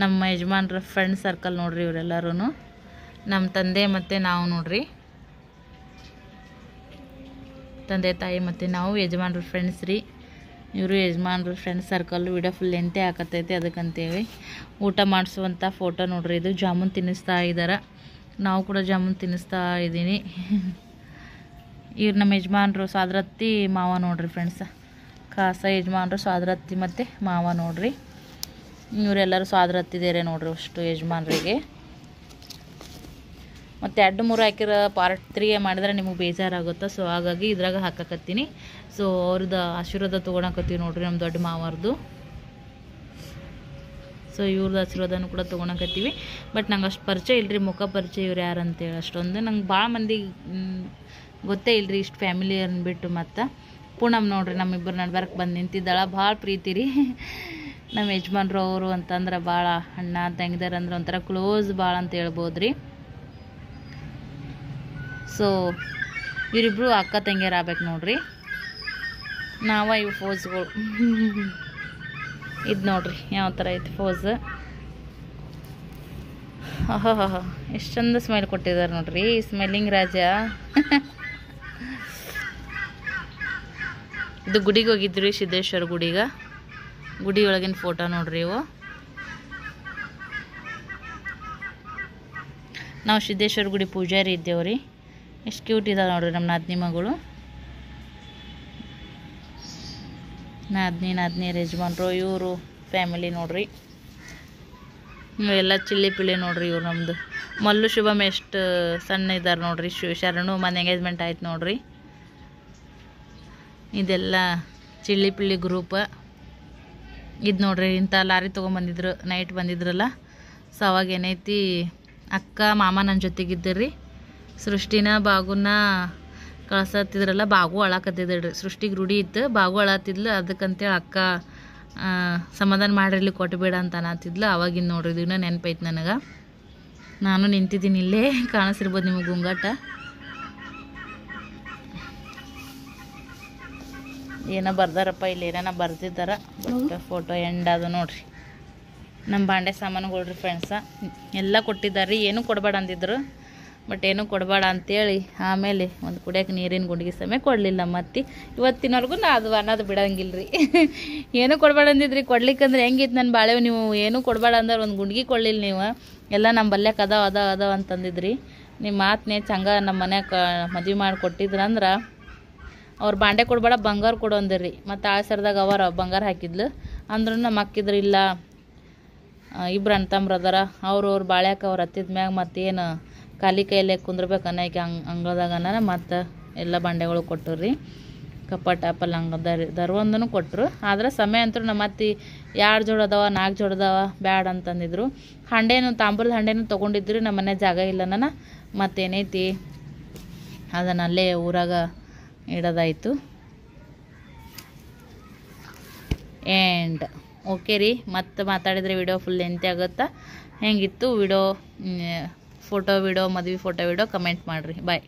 ನಮ್ಮ ಯಜಮಾನ್ರ ಫ್ರೆಂಡ್ ಸರ್ಕಲ್ ನೋಡ್ರಿ ಇವರೆಲ್ಲರೂ. ನಮ್ಮ ತಂದೆ ಮತ್ತು ನಾವು ನೋಡ್ರಿ, ತಂದೆ ತಾಯಿ ಮತ್ತು ನಾವು ಯಜಮಾನ್ರ ಫ್ರೆಂಡ್ಸ್ ರೀ. ಇವರು ಯಜಮಾನ್ರ ಫ್ರೆಂಡ್ ಸರ್ಕಲ್ಲು. ವಿಡಿಯೋ ಫುಲ್ ಲೆಂತೆ ಹಾಕತ್ತೈತಿ ಅದಕ್ಕಂತೇಳಿ. ಊಟ ಮಾಡಿಸುವಂಥ ಫೋಟೋ ನೋಡ್ರಿ ಇದು. ಜಾಮೂನ್ ತಿನ್ನಿಸ್ತಾ ಇದ್ದಾರೆ. ನಾವು ಕೂಡ ಜಾಮೂನ್ ತಿನ್ನಿಸ್ತಾ ಇದ್ದೀನಿ. ಇವ್ರು ನಮ್ಮ ಯಜಮಾನ್ರು ಸ್ವಾದ್ರತ್ತಿ ಮಾವ ನೋಡ್ರಿ ಫ್ರೆಂಡ್ಸ. ಖಾಸ ಯಜಮಾನ್ರು ಸ್ವಾದ್ರತ್ತಿ ಮತ್ತು ಮಾವ ನೋಡ್ರಿ. ಇವರೆಲ್ಲರೂ ಸ್ವಾದ್ರತ್ತಿದ್ದಾರೆ ನೋಡ್ರಿ ಅಷ್ಟು ಯಜಮಾನ್ರಿಗೆ. ಮತ್ತು 2-3 ಹಾಕಿರೋ ಪಾರ್ಟ್ 3 ಮಾಡಿದ್ರೆ ನಿಮಗೆ ಬೇಜಾರಾಗುತ್ತೆ. ಸೊ ಹಾಗಾಗಿ ಇದ್ರಾಗ ಹಾಕಕತ್ತೀನಿ. ಸೊ ಅವ್ರದ್ದು ಆಶೀರ್ವಾದ ತೊಗೊಳಕತ್ತೀವಿ ನೋಡ್ರಿ ನಮ್ಮ ದೊಡ್ಡ ಮಾವಾರ್ದು. ಸೊ ಇವ್ರದ್ದು ಆಶೀರ್ವಾದನೂ ಕೂಡ ತೊಗೊಳಕತ್ತೀವಿ. ಬಟ್ ನಂಗೆ ಅಷ್ಟು ಪರಿಚಯ ಇಲ್ಲರಿ, ಮುಖ ಪರಿಚಯ ಇವ್ರು ಯಾರು ಅಂತೇಳಿ ಅಷ್ಟೊಂದು ನಂಗೆ ಭಾಳ ಮಂದಿ ಗೊತ್ತೇ ಇಲ್ಲರಿ ಇಷ್ಟು ಫ್ಯಾಮಿಲಿ ಅಂದ್ಬಿಟ್ಟು. ಮತ್ತು ಪೂನಮ್ ನೋಡ್ರಿ ನಮ್ಮಿಬ್ಬರು ನಡ್ಬರ್ಕ್ ಬಂದು ನಿಂತಿದ್ದಾಳ. ಭಾಳ ಪ್ರೀತಿ ರೀ ನಮ್ಮ ಯಜಮಾನ್ರು ಅವರು ಅಂತಂದ್ರೆ. ಭಾಳ ಅಣ್ಣ ತಂಗಿದಾರ ಅಂದ್ರೆ ಒಂಥರ ಕ್ಲೋಸ್ ಭಾಳ ಅಂತ ಹೇಳ್ಬೋದು ರೀ. ಸೊ ಇವರಿಬ್ರು ಅಕ್ಕ ತಂಗಿಯರು ಆಗ್ಬೇಕು ನೋಡ್ರಿ. ಇವು ಫೋಸ್ಗಳು ಇದು ನೋಡ್ರಿ ಯಾವ ಥರ ಐತಿ ಫೋಸ್. ಆಹಾ ಎಷ್ಟು ಚಂದ ಸ್ಮೈಲ್ ಕೊಟ್ಟಿದ್ದಾರೆ ನೋಡ್ರಿ. ಸ್ಮೈಲಿಂಗ್ ರಾಜ. ಇದು ಗುಡಿಗೆ ಹೋಗಿದ್ರಿ, ಸಿದ್ದೇಶ್ವರ ಗುಡಿ ಒಳಗಿನ ಫೋಟೋ ನೋಡ್ರಿ ಇವು. ನಾವು ಸಿದ್ದೇಶ್ವರ ಗುಡಿ ಪೂಜಾರಿ ಇದ್ದೇವ್ರಿ. ಎಷ್ಟು ಕ್ಯೂಟ್ ಇದಾವೆ ನೋಡ್ರಿ ನಮ್ಮ ನಾದಿನಿ ಮಗಳು. ನಾದಿನಿ ಯಜಮಾನ್ರು ಇವರು ಫ್ಯಾಮಿಲಿ ನೋಡ್ರಿ. ಎಲ್ಲ ಚಿಲ್ಲಿ ಪಿಳ್ಳಿ ನೋಡ್ರಿ. ಇವ್ರು ನಮ್ಮದು ಮಲ್ಲು ಶುಭಮ್ ಎಷ್ಟು ಸಣ್ಣ ಇದ್ದಾರೆ ನೋಡ್ರಿ. ಶರಣು ಮನೆ ಎಂಗೇಜ್ಮೆಂಟ್ ಆಯ್ತು ನೋಡ್ರಿ. ಇದೆಲ್ಲ ಚಿಳ್ಳಿ ಪಿಳ್ಳಿ ಗ್ರೂಪ್. ಇದು ನೋಡ್ರಿ ಇಂಥ ಲಾರಿ ತೊಗೊಂಬಂದಿದ್ರು, ನೈಟ್ ಬಂದಿದ್ರಲ್ಲ. ಸೊ ಅವಾಗ ಏನೈತಿ ಅಕ್ಕ ಮಾಮ ನನ್ನ ಜೊತೆಗಿದ್ದರ್ರಿ. ಸೃಷ್ಟಿನ ಬಾಗುನ ಕಳ್ಸತ್ತಿದ್ರಲ್ಲ, ಬಾಗು ಅಳಾಕತ್ತಿದ್ರಿ. ಸೃಷ್ಟಿಗೆ ರೂಢಿ ಇತ್ತು, ಬಾಗು ಅಳತ್ತಿದ್ಲು. ಅದಕ್ಕಂತೇಳಿ ಅಕ್ಕ ಸಮಾಧಾನ ಮಾಡಿರ್ಲಿ ಕೊಟ್ಟಬೇಡ ಅಂತ ಅನ್ನತ್ತಿದ್ಲು. ಅವಾಗಿನ ನೋಡ್ರಿ ಇದನ್ನ ನೆನಪೈತಿ ನನಗೆ. ನಾನು ನಿಂತಿದ್ದೀನಿ ಇಲ್ಲೇ, ಕಾಣಿಸಿರ್ಬೋದು ನಿಮಗೆ ಗುಂಗಾಟ. ಏನೋ ಬರ್ದಾರಪ್ಪ, ಇಲ್ಲಿ ಏನಾನ ಬರ್ದಿದ್ದಾರ. ಬಟ್ ಫೋಟೋ ಎಂಡ್ ಅದು ನೋಡ್ರಿ. ನಮ್ಮ ಬಾಂಡೆ ಸಾಮಾನುಗಳ್ರಿ ಫ್ರೆಂಡ್ಸ ಎಲ್ಲ ಕೊಟ್ಟಿದ್ದಾರೆ ರೀ. ಏನೂ ಕೊಡಬೇಡ ಅಂದಿದ್ರು, ಬಟ್ ಏನೂ ಕೊಡಬೇಡ ಅಂತೇಳಿ ಆಮೇಲೆ ಒಂದು ಕುಡಿಯೋಕೆ ನೀರಿನ ಗುಂಡಿಗೆ ಸಮಯ ಕೊಡಲಿಲ್ಲ. ಮತ್ತೆ ಇವತ್ತಿನವರೆಗೂ ನಾ ಅದು ಅನ್ನೋದು ಬಿಡಂಗಿಲ್ಲ ರೀ. ಏನೂ ಕೊಡಬೇಡ ಅಂದಿದ್ರಿ, ಕೊಡ್ಲಿಕ್ಕಂದ್ರೆ ಹೆಂಗಿತ್ತು ನನ್ನ ಬಾಳೆವು. ನೀವು ಏನೂ ಕೊಡಬೇಡ ಅಂದ್ರೆ ಒಂದು ಗುಂಡಿಗೆ ಕೊಡಲಿಲ್ಲ ನೀವು. ಎಲ್ಲ ನಮ್ಮ ಬಲ್ಯಕ್ಕೆ ಅದಾವ ಅಂತಂದಿದ್ರಿ. ನಿಮ್ಮ ಮಾತನ್ನೇ ಚಂಗ ನಮ್ಮ ಮನ್ಯಾಗ ಮದುವೆ ಮಾಡಿ ಕೊಟ್ಟಿದ್ರಂದ್ರೆ ಅವ್ರು ಬಾಂಡೆ ಕೊಡಬೇಡ ಬಂಗಾರ ಕೊಡು ಅಂದಿರಿ. ಮತ್ತು ಆಳ್ಸರ್ದಾಗ ಬಂಗಾರ ಹಾಕಿದ್ಲು ಅಂದ್ರೂ ನಮ್ಮ ಅಕ್ಕಿದ್ರು ಇಲ್ಲ, ಇಬ್ರು ಅಣ್ತಂಬ್ರು ಅದಾರ, ಅವ್ರು ಬಾಳ್ಯಾಕ ಅವ್ರು ಹತ್ತಿದ ಮ್ಯಾಗ ಮತ್ತೇನು ಖಾಲಿ ಕೈಯಲ್ಲೇ ಕುಂದ್ರಬೇಕು ಅನ್ನೋಕೆ ಅಂಗಳದಾಗನ ಮತ್ತು ಎಲ್ಲ ಬಾಂಡೆಗಳು ಕೊಟ್ಟರು ರೀ. ಕಪಾಟ ಪಲ್ಲಂಗ ದರ್ವೊಂದೂ ಕೊಟ್ಟರು. ಆದ್ರೆ ಸಮಯ ಅಂತೂ ನಮ್ಮ ಅತ್ತಿ 2 ಜೋಡ ಅದಾವ 4 ಜೋಡ ಅದಾವ ಬ್ಯಾಡ ಅಂತಂದಿದ್ರು. ತಾಂಬೂಲದ ಹಂಡೆನೂ ತೊಗೊಂಡಿದ್ರು. ನಮ್ಮ ಮನೆ ಜಾಗ ಇಲ್ಲ ನಾನು ಮತ್ತೇನೈತಿ ಅದನ್ನು ಅಲ್ಲೇ ಊರಾಗ ಇಡೋದಾಯಿತು. ಆ್ಯಂಡ್ ಓಕೆ ರೀ, ಮತ್ತೆ ಮಾತಾಡಿದರೆ ವಿಡಿಯೋ ಫುಲ್ ಲೆಂತಿ ಆಗುತ್ತಾ. ಹೆಂಗಿತ್ತು ವಿಡಿಯೋ, ಫೋಟೋ ವಿಡಿಯೋ, ಮದುವೆ ಫೋಟೋ ವಿಡಿಯೋ ಕಮೆಂಟ್ ಮಾಡಿರಿ. ಬಾಯ್.